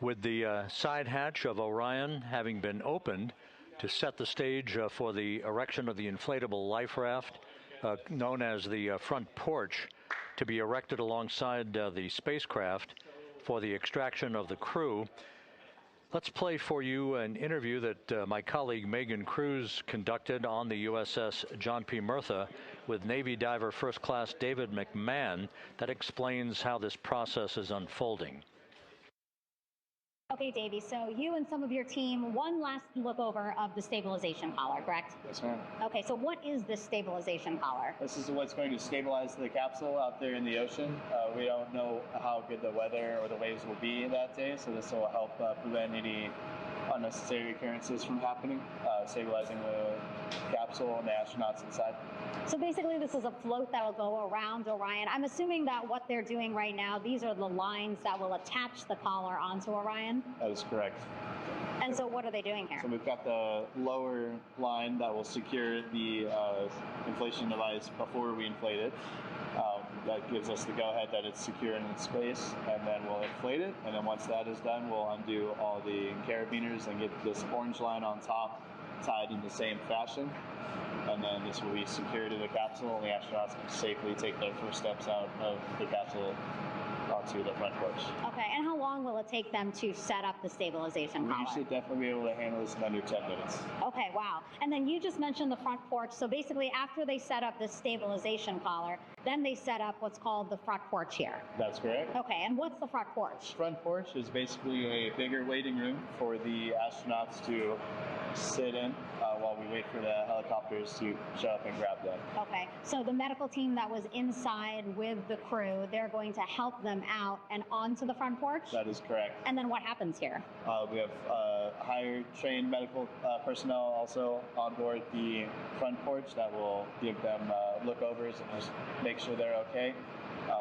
With the side hatch of Orion having been opened to set the stage for the erection of the inflatable life raft, known as the front porch, to be erected alongside the spacecraft for the extraction of the crew. Let's play for you an interview that my colleague Megan Cruz conducted on the USS John P. Murtha with Navy diver First Class David McMahon that explains how this process is unfolding. Okay, Davey, so you and some of your team, one last look over of the stabilization collar, correct? Yes, ma'am. Okay, so what is this stabilization collar? This is what's going to stabilize the capsule out there in the ocean. We don't know how good the weather or the waves will be that day, so this will help prevent any unnecessary occurrences from happening, stabilizing the capsule and the astronauts inside. So basically this is a float that will go around Orion. I'm assuming that what they're doing right now, these are the lines that will attach the collar onto Orion? That is correct. And so what are they doing here? So we've got the lower line that will secure the inflation device before we inflate it. That gives us the go-ahead that it's secure in its space, and then we'll inflate it, and then once that is done, we'll undo all the carabiners and get this orange line on top tied in the same fashion, and then this will be secured to the capsule, and the astronauts can safely take their first steps out of the capsule onto the front porch. Okay, and how long will it take them to set up the stabilization collar? We should definitely be able to handle this in under 10 minutes. Okay, wow. And then you just mentioned the front porch. So basically after they set up the stabilization collar, then they set up what's called the front porch here. That's correct. Okay, and what's the front porch? Front porch is basically a bigger waiting room for the astronauts to sit in while we wait for the helicopters to show up and grab them. Okay, so the medical team that was inside with the crew, they're going to help them out and onto the front porch? That is correct. And then what happens here? We have higher trained medical personnel also on board the front porch that will give them lookovers and just make sure they're okay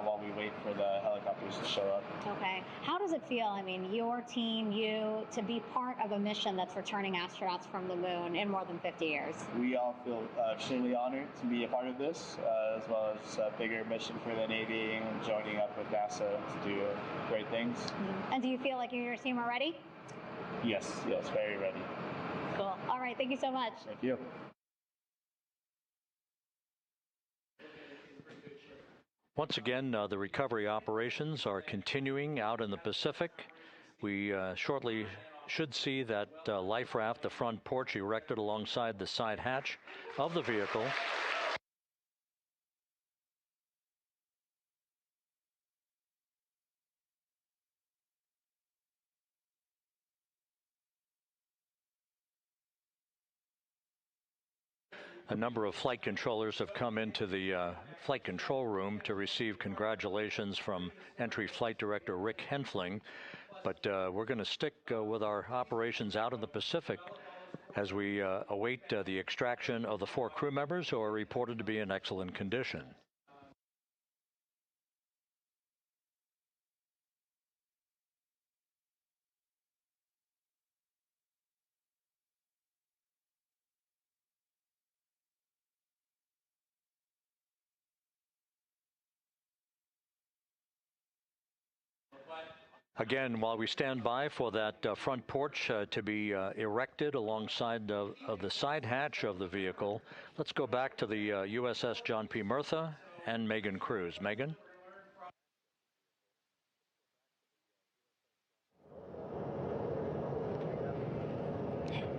while we wait for the helicopters to show up. Okay. How does it feel, I mean, your team, you, to be part of a mission that's returning astronauts from the moon in more than 50 years? We all feel extremely honored to be a part of this, as well as a bigger mission for the Navy and joining up with NASA to do great things. Mm-hmm. And do you feel like you and your team are ready? Yes, very ready. Cool. All right, thank you so much. Thank you. Once again, the recovery operations are continuing out in the Pacific. We shortly should see that life raft, the front porch, erected alongside the side hatch of the vehicle. A number of flight controllers have come into the flight control room to receive congratulations from Entry Flight Director Rick Henfling. But we're going to stick with our operations out in the Pacific as we await the extraction of the 4 crew members who are reported to be in excellent condition. Again, while we stand by for that front porch to be erected alongside of the side hatch of the vehicle, let's go back to the USS John P. Murtha and Megan Cruz. Megan?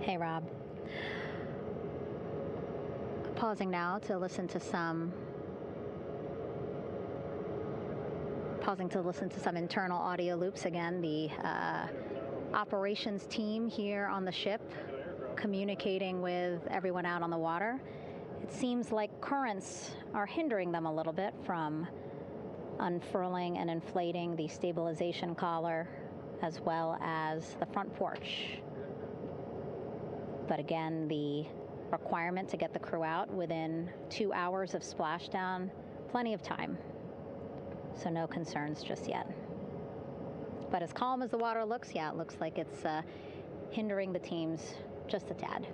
Hey, Rob. Pausing now to listen to some internal audio loops. Again, the operations team here on the ship communicating with everyone out on the water. It seems like currents are hindering them a little bit from unfurling and inflating the stabilization collar as well as the front porch. But again, the requirement to get the crew out within 2 hours of splashdown, plenty of time. So no concerns just yet. But as calm as the water looks, yeah, it looks like it's hindering the teams just a tad.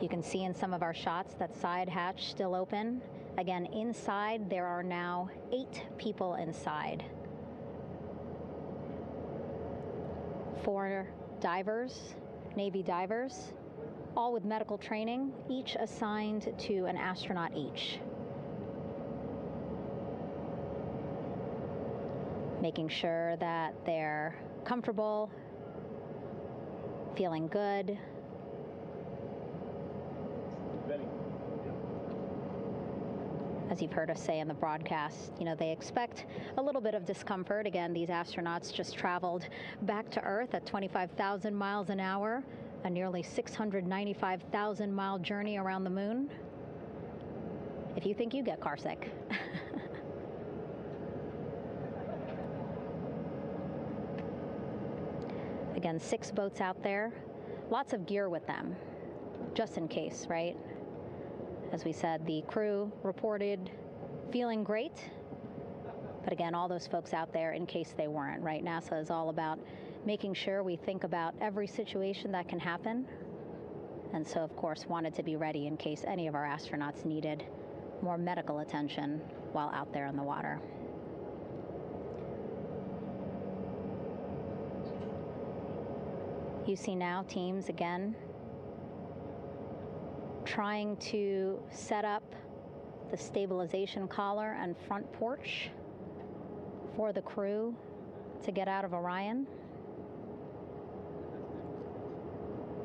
You can see in some of our shots that side hatch still open. Again, inside there are now 8 people inside. 4 divers, Navy divers, all with medical training, each assigned to an astronaut each. Making sure that they're comfortable, feeling good. As you've heard us say in the broadcast, they expect a little bit of discomfort. Again, these astronauts just traveled back to Earth at 25,000 miles an hour, a nearly 695,000-mile journey around the moon. If you think you get carsick. Again, 6 boats out there, lots of gear with them, just in case, right? As we said, the crew reported feeling great, but again, all those folks out there in case they weren't, right? NASA is all about making sure we think about every situation that can happen, and so, of course, wanted to be ready in case any of our astronauts needed more medical attention while out there in the water. You see now teams, again, trying to set up the stabilization collar and front porch for the crew to get out of Orion.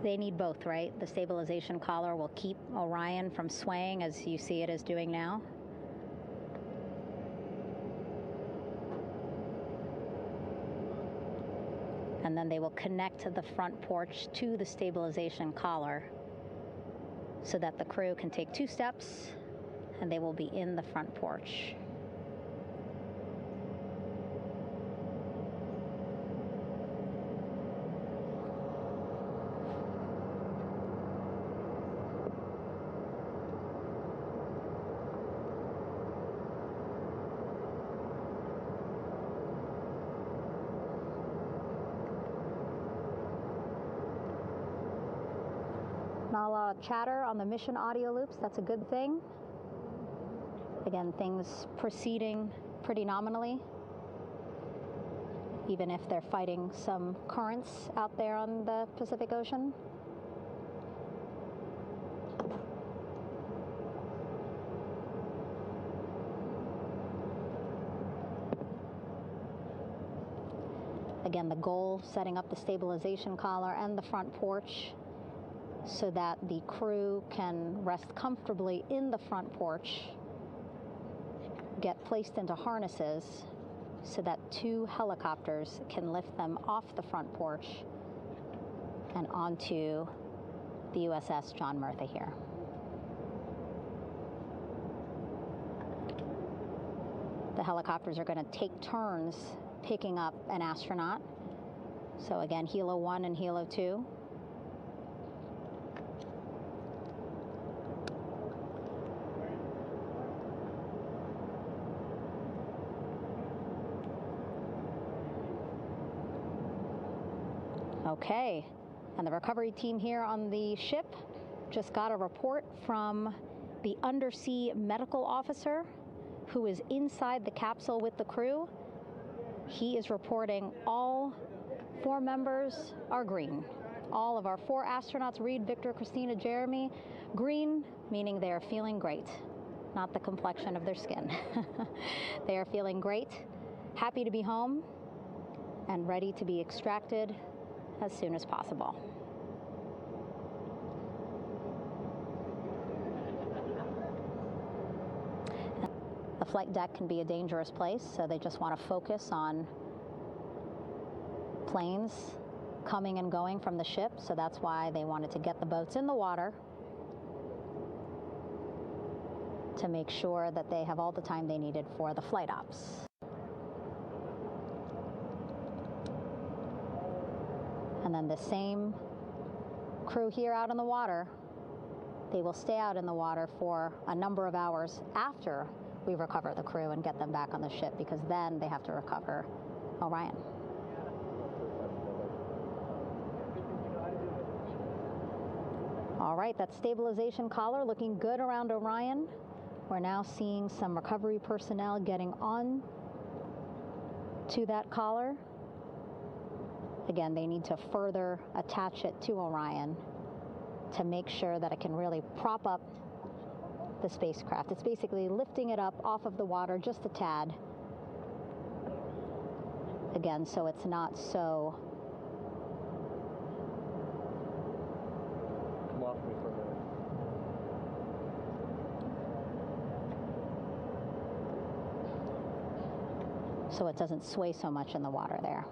They need both, right? The stabilization collar will keep Orion from swaying as you see it is doing now. And then they will connect the front porch to the stabilization collar so that the crew can take 2 steps and they will be in the front porch. Not a lot of chatter on the mission audio loops. That's a good thing. Again, things proceeding pretty nominally, even if they're fighting some currents out there on the Pacific Ocean. Again, the goal, setting up the stabilization collar and the front porch so that the crew can rest comfortably in the front porch, get placed into harnesses so that 2 helicopters can lift them off the front porch and onto the USS John Murtha here. The helicopters are going to take turns picking up an astronaut. So again, Helo 1 and Helo 2. Okay, and the recovery team here on the ship just got a report from the undersea medical officer who is inside the capsule with the crew. He is reporting all 4 members are green. All of our 4 astronauts, Reed, Victor, Christina, Jeremy, green, meaning they are feeling great, not the complexion of their skin. They are feeling great, happy to be home, and ready to be extracted as soon as possible. The flight deck can be a dangerous place, so they just want to focus on planes coming and going from the ship, so that's why they wanted to get the boats in the water to make sure that they have all the time they needed for the flight ops. And then the same crew here out in the water, they will stay out in the water for a number of hours after we recover the crew and get them back on the ship, because then they have to recover Orion. All right, that stabilization collar looking good around Orion. We're now seeing some recovery personnel getting on to that collar. Again, they need to further attach it to Orion to make sure that it can really prop up the spacecraft. It's basically lifting it up off of the water just a tad. Again, so it's not so... Come off me for a minute. So it doesn't sway so much in the water there.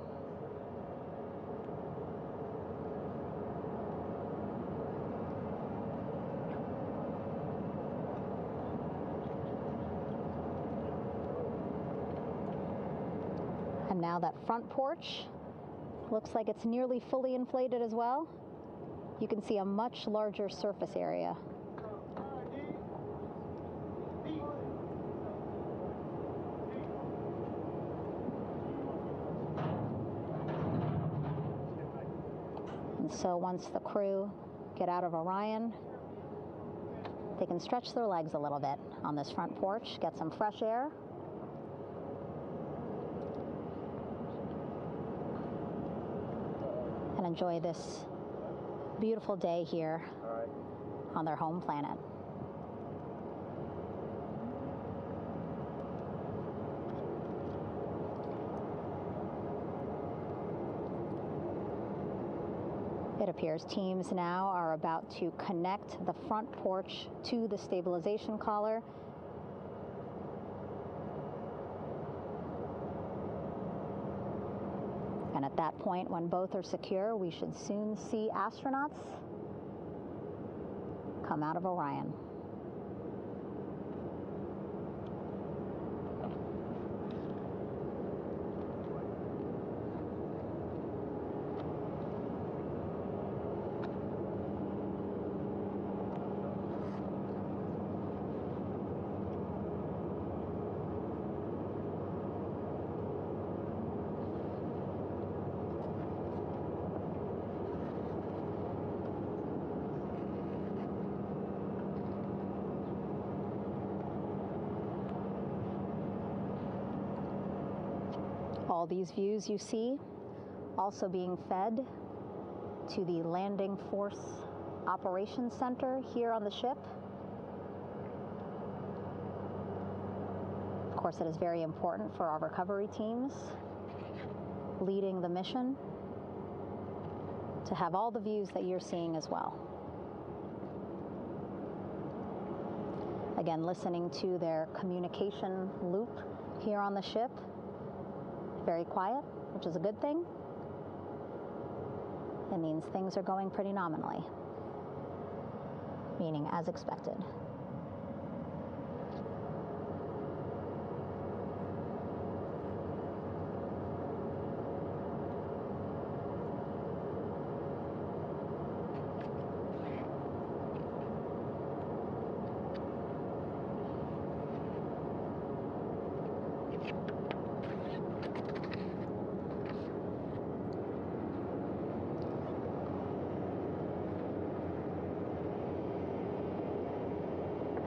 And now that front porch looks like it's nearly fully inflated as well. You can see a much larger surface area. And so once the crew get out of Orion, they can stretch their legs a little bit on this front porch, get some fresh air. And enjoy this beautiful day here on their home planet. It appears teams now are about to connect the front porch to the stabilization collar. And at that point, when both are secure, we should soon see astronauts come out of Orion. All these views you see also being fed to the Landing Force Operations Center here on the ship. Of course, it is very important for our recovery teams leading the mission to have all the views that you're seeing as well. Again, listening to their communication loop here on the ship. Very quiet, which is a good thing. It means things are going pretty nominally, meaning as expected.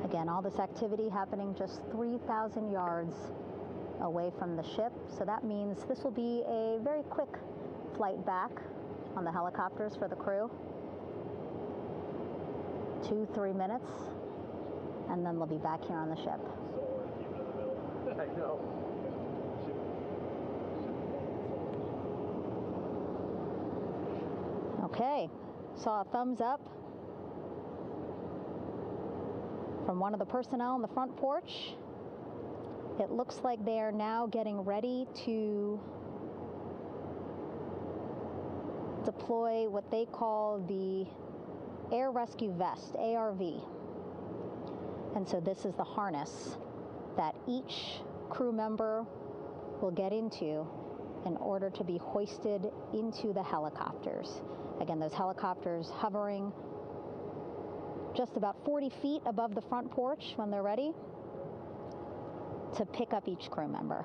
Again, all this activity happening just 3,000 yards away from the ship. So that means this will be a very quick flight back on the helicopters for the crew. 2-3 minutes, and then they'll be back here on the ship. I know. Okay, saw a thumbs up from one of the personnel on the front porch. It looks like they are now getting ready to deploy what they call the Air Rescue Vest, ARV. And so this is the harness that each crew member will get into in order to be hoisted into the helicopters. Again, those helicopters hovering just about 40 feet above the front porch when they're ready to pick up each crew member.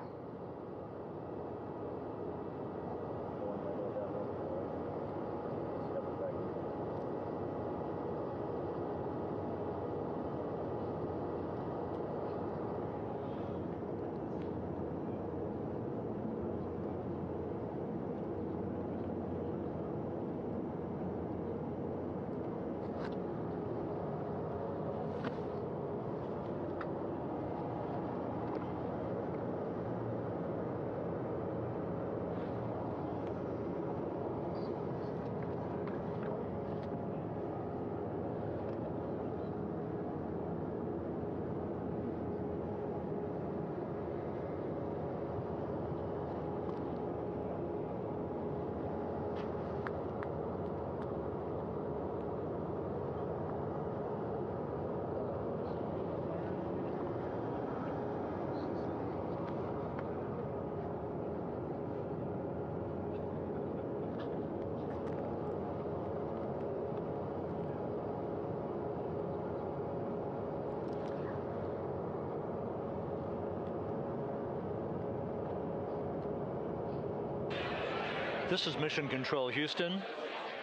This is Mission Control Houston.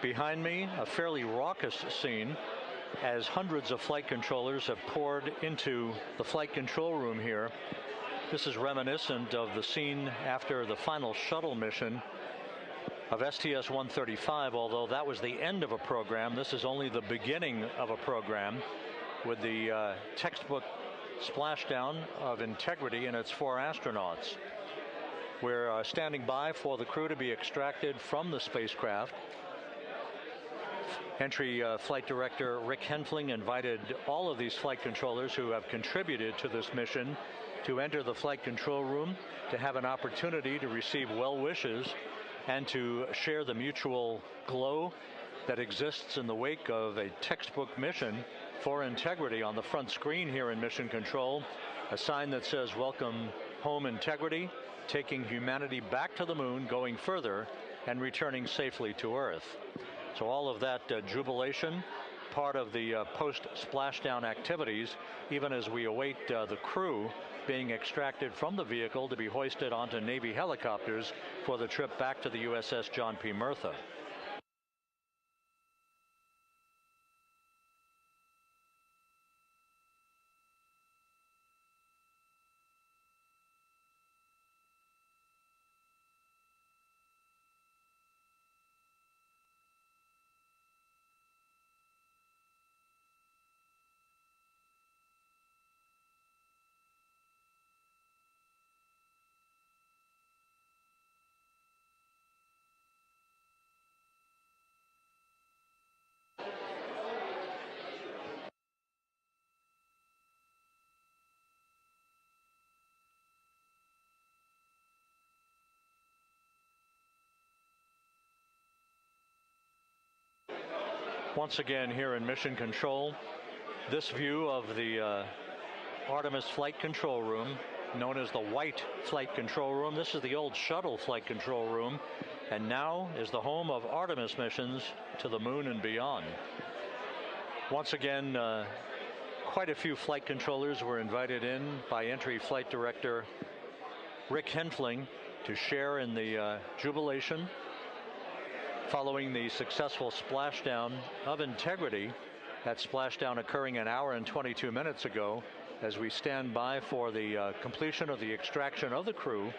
Behind me, a fairly raucous scene as hundreds of flight controllers have poured into the flight control room here. This is reminiscent of the scene after the final shuttle mission of STS-135, although that was the end of a program. This is only the beginning of a program with the textbook splashdown of Integrity and its 4 astronauts. We're standing by for the crew to be extracted from the spacecraft. Entry Flight Director Rick Henfling invited all of these flight controllers who have contributed to this mission to enter the flight control room, to have an opportunity to receive well wishes and to share the mutual glow that exists in the wake of a textbook mission for Integrity. On the front screen here in Mission Control, a sign that says, "Welcome home, Integrity, taking humanity back to the moon, going further, and returning safely to Earth." So all of that jubilation, part of the post-splashdown activities, even as we await the crew being extracted from the vehicle to be hoisted onto Navy helicopters for the trip back to the USS John P. Murtha. Once again here in Mission Control, this view of the Artemis flight control room, known as the White Flight Control Room. This is the old shuttle flight control room, and now is the home of Artemis missions to the moon and beyond. Once again, quite a few flight controllers were invited in by Entry Flight Director Rick Henfling to share in the jubilation following the successful splashdown of Integrity. That splashdown occurring an hour and 22 minutes ago, as we stand by for the completion of the extraction of the crew,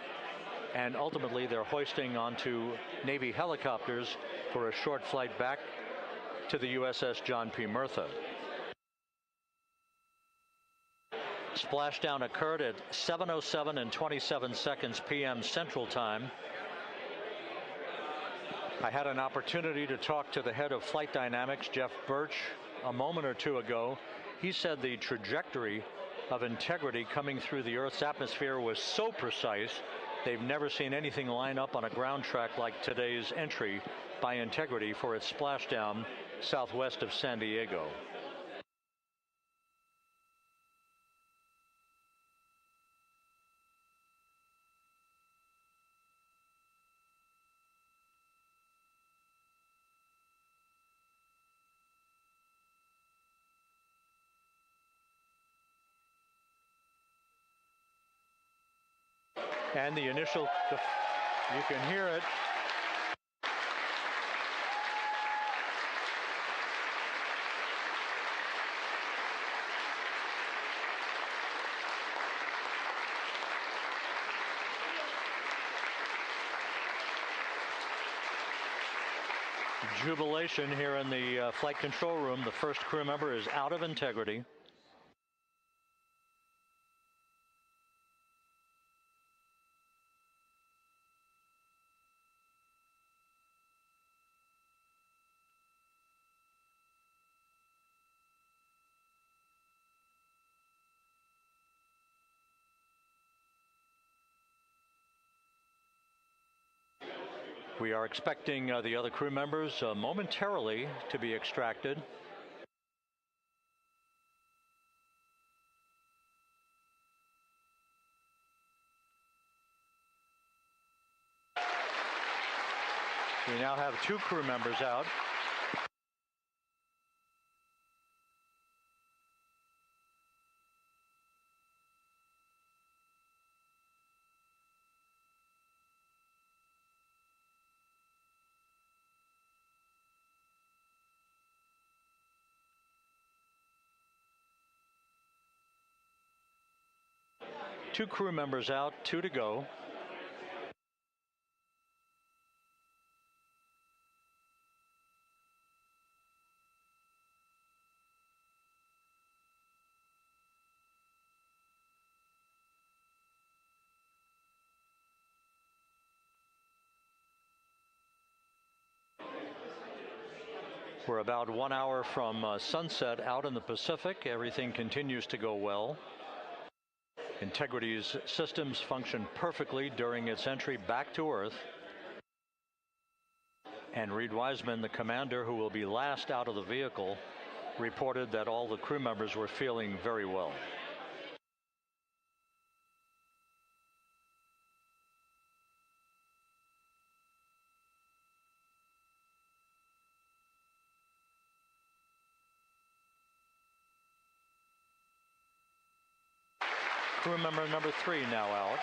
and ultimately they're hoisting onto Navy helicopters for a short flight back to the USS John P. Murtha. Splashdown occurred at 7:07 and 27 seconds p.m. Central Time. I had an opportunity to talk to the head of flight dynamics, Jeff Birch, a moment or two ago. He said the trajectory of Integrity coming through the Earth's atmosphere was so precise, they've never seen anything line up on a ground track like today's entry by Integrity for its splashdown southwest of San Diego. And the initial, you can hear it. Jubilation here in the flight control room. The first crew member is out of Integrity. We are expecting the other crew members momentarily to be extracted. We now have 2 crew members out. 2 crew members out, 2 to go. We're about 1 hour from sunset out in the Pacific. Everything continues to go well. Integrity's systems function perfectly during its entry back to Earth. And Reed Wiseman, the commander who will be last out of the vehicle, reported that all the crew members were feeling very well. Crew member number 3 now out.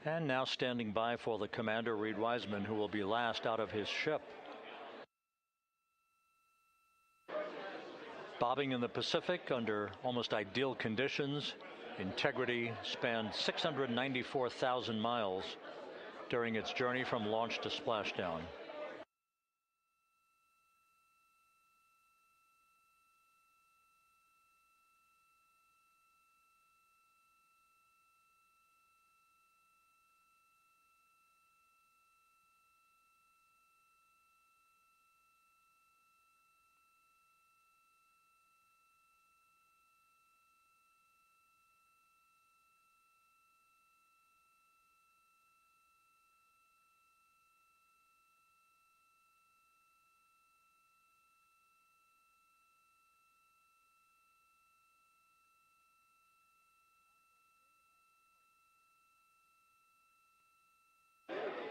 And now standing by for the commander, Reed Wiseman, who will be last out of his ship. Bobbing in the Pacific under almost ideal conditions, Integrity spanned 694,000 miles during its journey from launch to splashdown.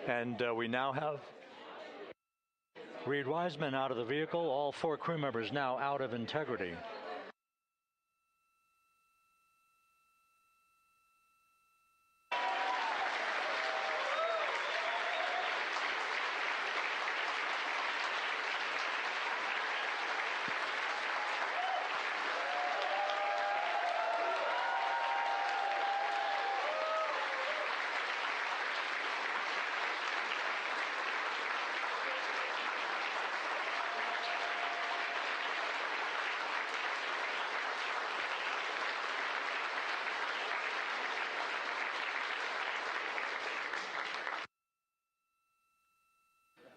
And we now have Reed Wiseman out of the vehicle, all 4 crew members now out of Integrity.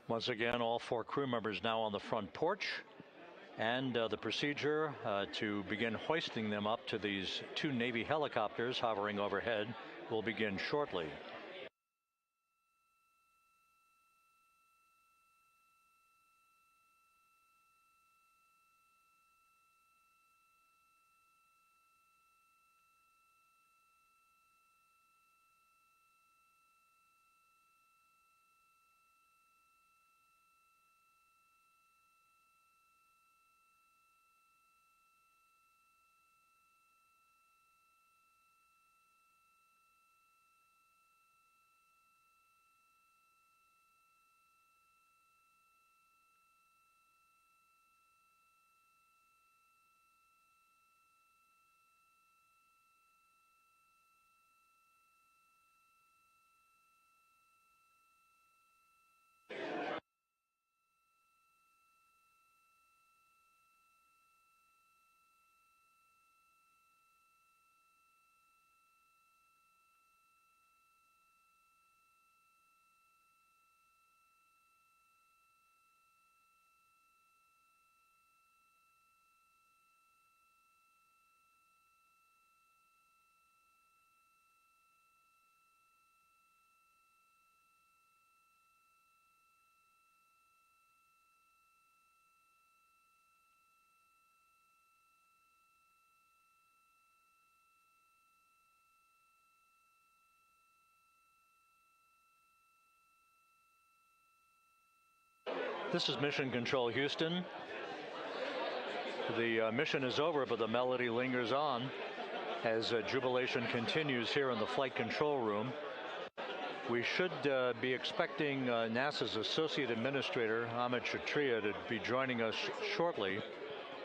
Once again, all 4 crew members now on the front porch, and the procedure to begin hoisting them up to these 2 Navy helicopters hovering overhead will begin shortly. This is Mission Control Houston. The mission is over, but the melody lingers on. as jubilation continues here in the flight control room. We should be expecting NASA's Associate Administrator, Amit Kshatriya, to be joining us shortly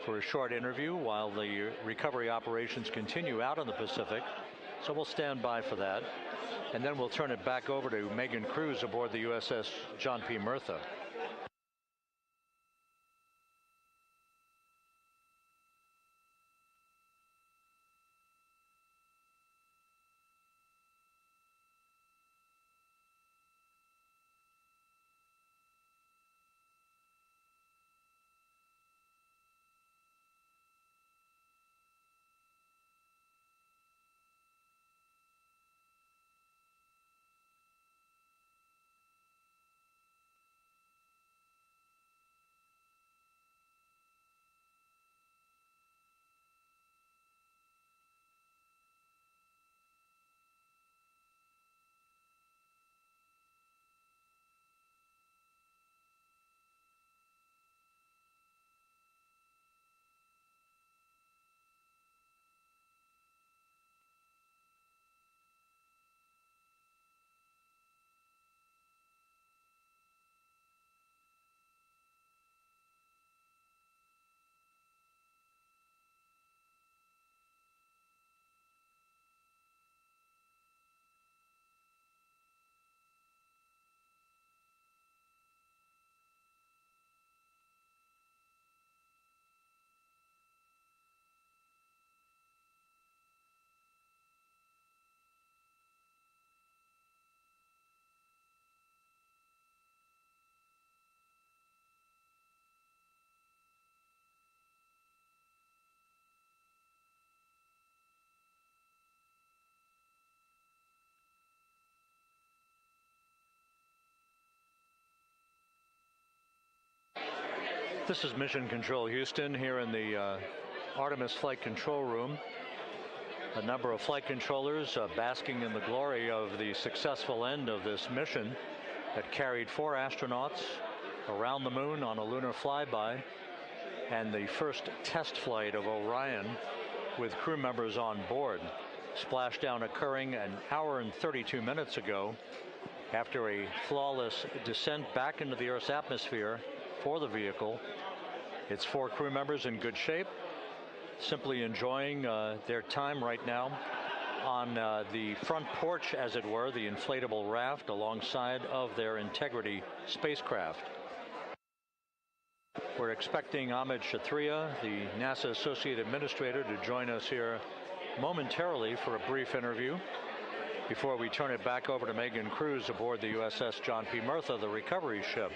for a short interview while the recovery operations continue out in the Pacific. So we'll stand by for that. And then we'll turn it back over to Megan Cruz aboard the USS John P. Murtha. This is Mission Control Houston here in the Artemis Flight Control Room. A number of flight controllers basking in the glory of the successful end of this mission that carried 4 astronauts around the moon on a lunar flyby, and the first test flight of Orion with crew members on board. Splashdown occurring an hour and 32 minutes ago after a flawless descent back into the Earth's atmosphere for the vehicle. Its 4 crew members in good shape, simply enjoying their time right now on the front porch, as it were, the inflatable raft alongside of their Integrity spacecraft. We're expecting Amit Kshatriya, the NASA Associate Administrator, to join us here momentarily for a brief interview before we turn it back over to Megan Cruz aboard the USS John P. Murtha, the recovery ship.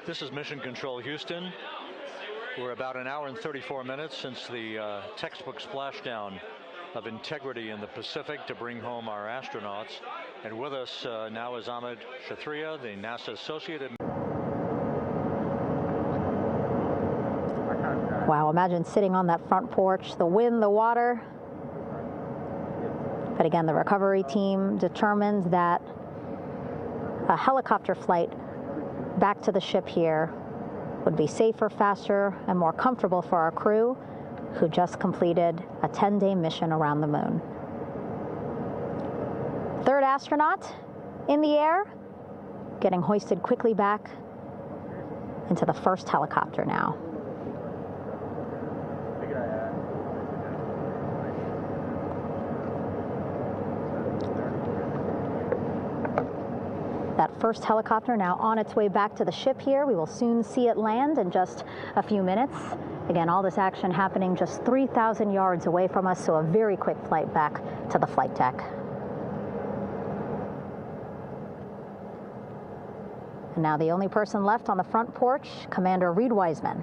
This is Mission Control Houston. We're about an hour and 34 minutes since the textbook splashdown of integrity in the Pacific to bring home our astronauts. And with us now is Ahmed Shathria, the NASA Associate. Wow, imagine sitting on that front porch, the wind, the water. But again, the recovery team determined that a helicopter flight back to the ship here would be safer, faster, and more comfortable for our crew who just completed a 10-day mission around the moon. Third astronaut in the air, getting hoisted quickly back into the first helicopter now. That first helicopter now on its way back to the ship here. We will soon see it land in just a few minutes. Again, all this action happening just 3,000 yards away from us, so a very quick flight back to the flight deck. And now the only person left on the front porch, Commander Reed Wiseman.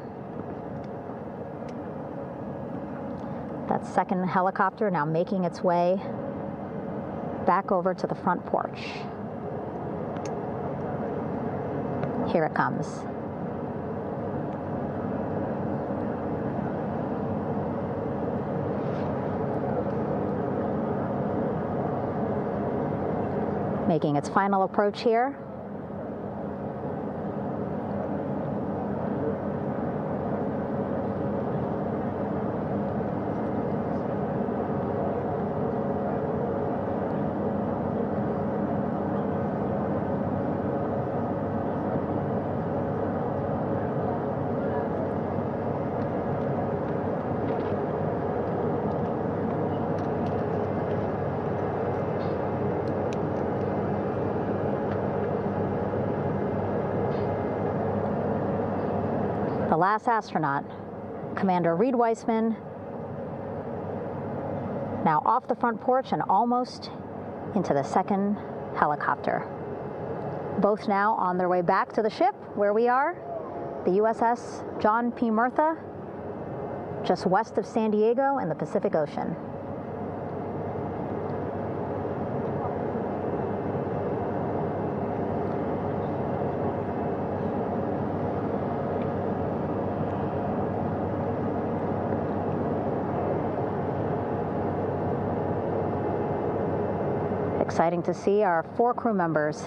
That second helicopter now making its way back over to the front porch. Here it comes. Making its final approach here. The last astronaut, Commander Reed Wiseman, now off the front porch and almost into the second helicopter. Both now on their way back to the ship where we are, the USS John P. Murtha, just west of San Diego in the Pacific Ocean. Exciting to see our 4 crew members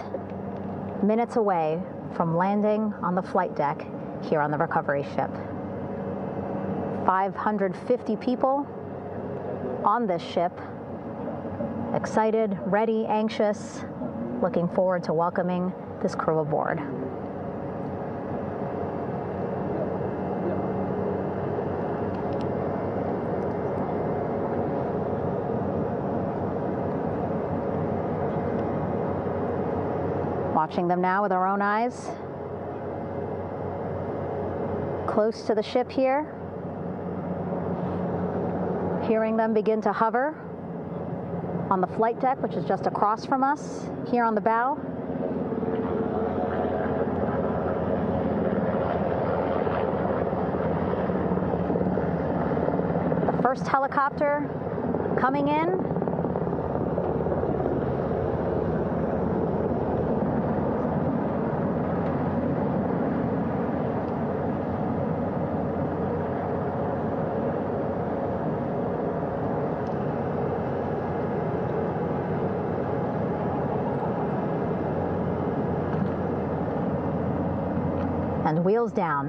minutes away from landing on the flight deck here on the recovery ship. 550 people on this ship, excited, ready, anxious, looking forward to welcoming this crew aboard. Watching them now with our own eyes. Close to the ship here. Hearing them begin to hover on the flight deck, which is just across from us, here on the bow. The first helicopter coming in. And wheels down.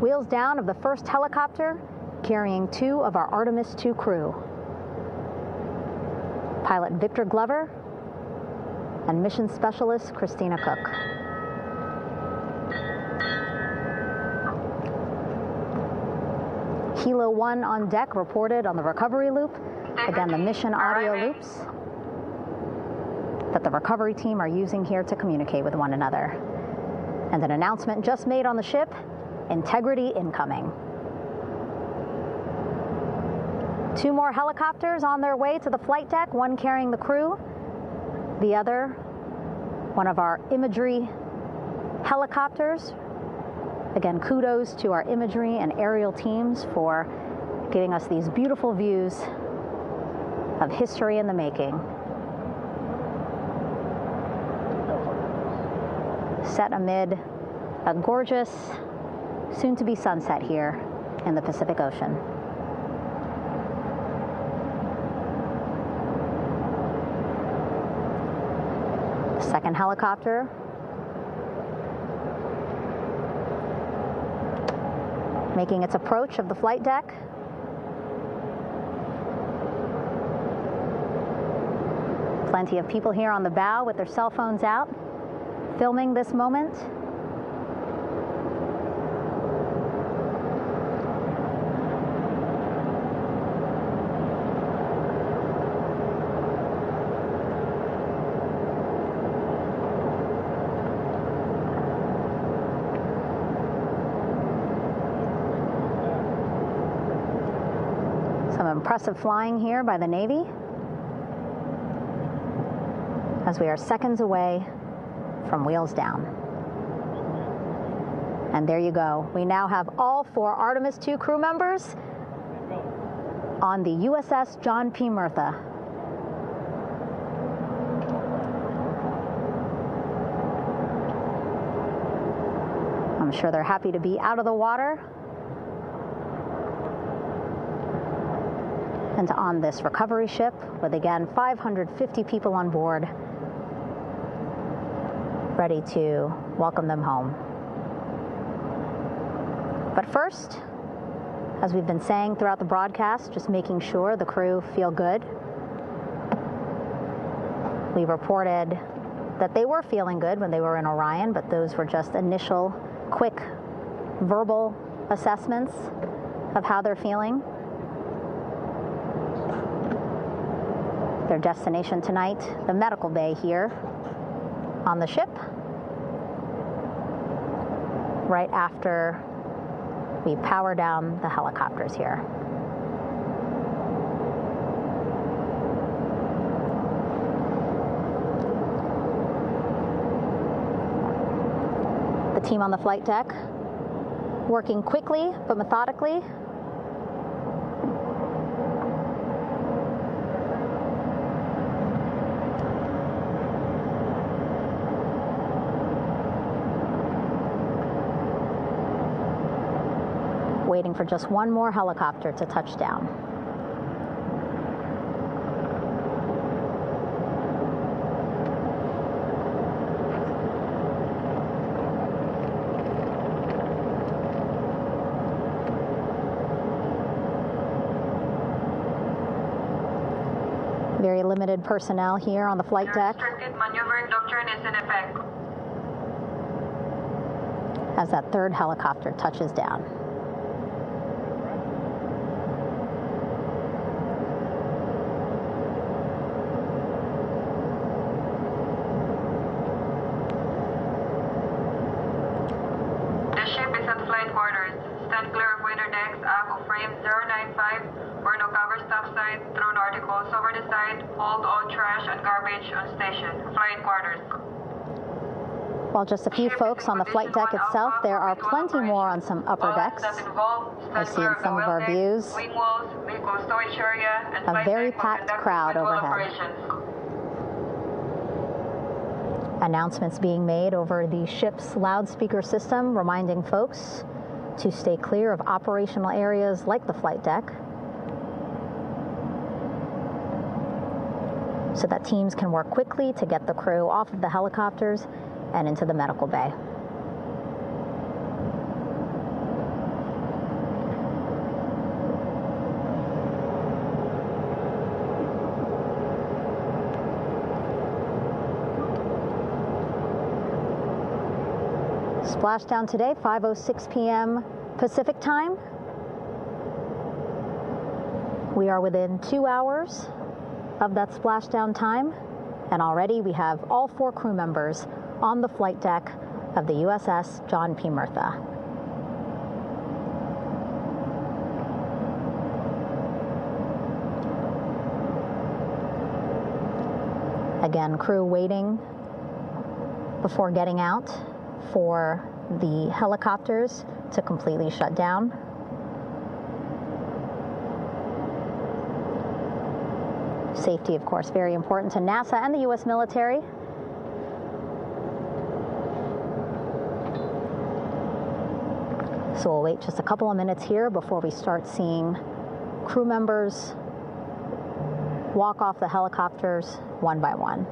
Wheels down of the first helicopter carrying 2 of our Artemis II crew. Pilot Victor Glover and mission specialist Christina Cook. Hilo 1 on deck reported on the recovery loop. Again, the mission audio loops that the recovery team are using here to communicate with one another. And an announcement just made on the ship, integrity incoming. 2 more helicopters on their way to the flight deck, one carrying the crew, the other, one of our imagery helicopters. Again, kudos to our imagery and aerial teams for giving us these beautiful views of history in the making. Set amid a gorgeous, soon-to-be sunset here in the Pacific Ocean. Second helicopter making its approach of the flight deck. Plenty of people here on the bow with their cell phones out, filming this moment. Some impressive flying here by the Navy, as we are seconds away from wheels down. And there you go. We now have all 4 Artemis II crew members on the USS John P. Murtha. I'm sure they're happy to be out of the water and on this recovery ship with, again, 550 people on board, ready to welcome them home. But first, as we've been saying throughout the broadcast, just making sure the crew feel good. We reported that they were feeling good when they were in Orion, but those were just initial, quick, verbal assessments of how they're feeling. Their destination tonight, the medical bay here on the ship, right after we power down the helicopters here. The team on the flight deck working quickly but methodically. Waiting for just one more helicopter to touch down. Very limited personnel here on the flight deck. Restricted maneuver doctrine is in effect. As that third helicopter touches down. While just a few folks on the flight deck itself, there are plenty more on some upper decks. I see in some of our views a very packed crowd overhead. Announcements being made over the ship's loudspeaker system, reminding folks to stay clear of operational areas like the flight deck, so that teams can work quickly to get the crew off of the helicopters and into the medical bay. Splashdown today, 5:06 p.m. Pacific time. We are within 2 hours of that splashdown time, and already we have all 4 crew members on the flight deck of the USS John P. Murtha. Again, crew waiting before getting out for the helicopters to completely shut down. Safety, of course, very important to NASA and the U.S. military. So we'll wait just a couple of minutes here before we start seeing crew members walk off the helicopters one by one.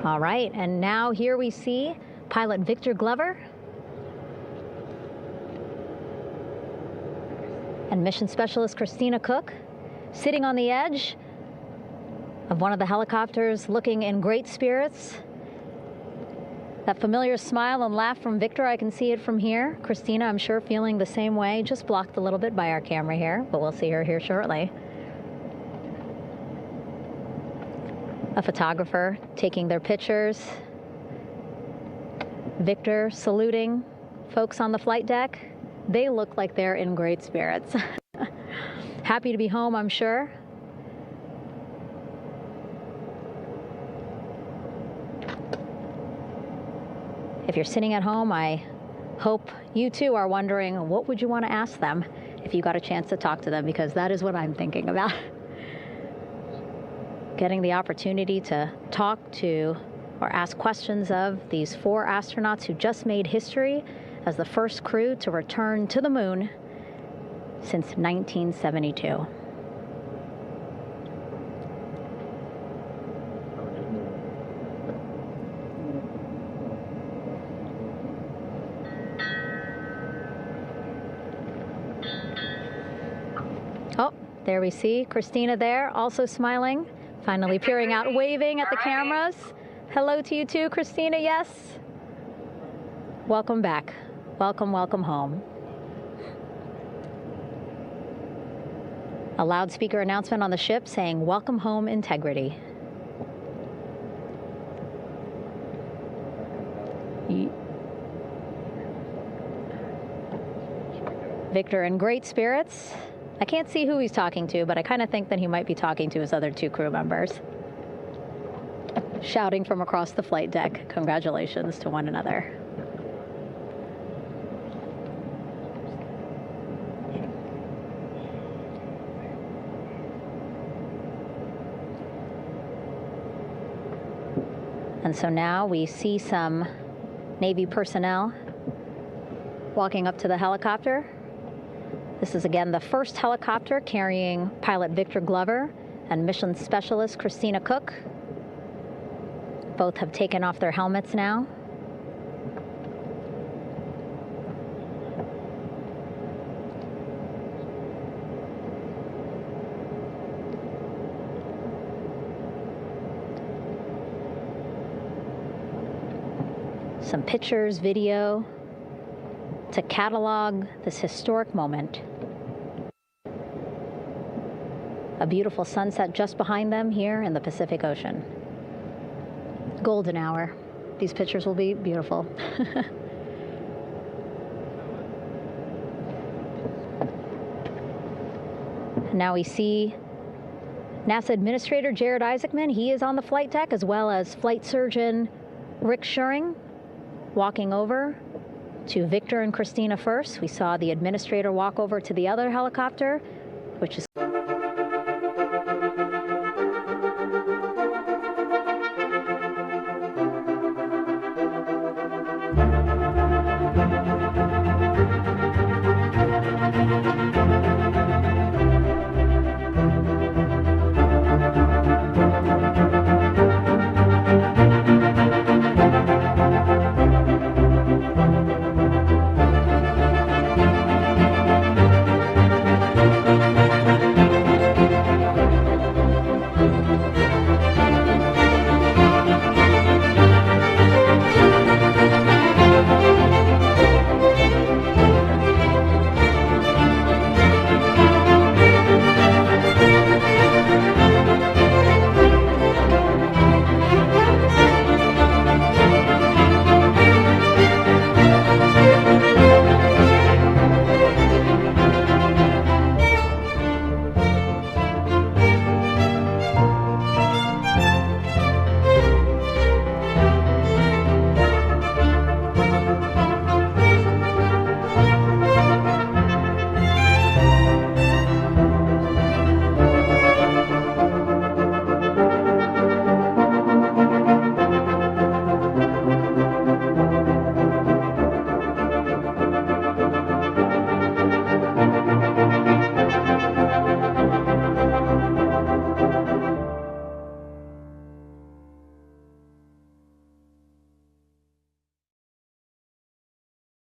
All right, and now here we see pilot Victor Glover and mission specialist Christina Cook sitting on the edge of one of the helicopters, looking in great spirits. That familiar smile and laugh from Victor, I can see it from here. Christina, I'm sure, feeling the same way, just blocked a little bit by our camera here, but we'll see her here shortly. A photographer taking their pictures. Victor saluting folks on the flight deck. They look like they're in great spirits. Happy to be home, I'm sure. If you're sitting at home, I hope you too are wondering, what would you want to ask them if you got a chance to talk to them? Because that is what I'm thinking about. Getting the opportunity to talk to or ask questions of these 4 astronauts who just made history as the first crew to return to the moon since 1972. Oh, there we see Christina there, also smiling. Finally peering out, waving at the cameras. Hello to you too, Christina, yes. Welcome back. Welcome, welcome home. A loudspeaker announcement on the ship saying, "Welcome home, Integrity." Victor in great spirits. I can't see who he's talking to, but I kind of think that he might be talking to his other 2 crew members. Shouting from across the flight deck, congratulations to one another. And so now we see some Navy personnel walking up to the helicopter. This is again the first helicopter carrying pilot Victor Glover and mission specialist Christina Cook. Both have taken off their helmets now. Some pictures, video to catalog this historic moment. A beautiful sunset just behind them here in the Pacific Ocean. Golden hour. These pictures will be beautiful. Now we see NASA Administrator Jared Isaacman. He is on the flight deck, as well as Flight Surgeon Rick Schuring walking over to Victor and Christina first. We saw the administrator walk over to the other helicopter, which is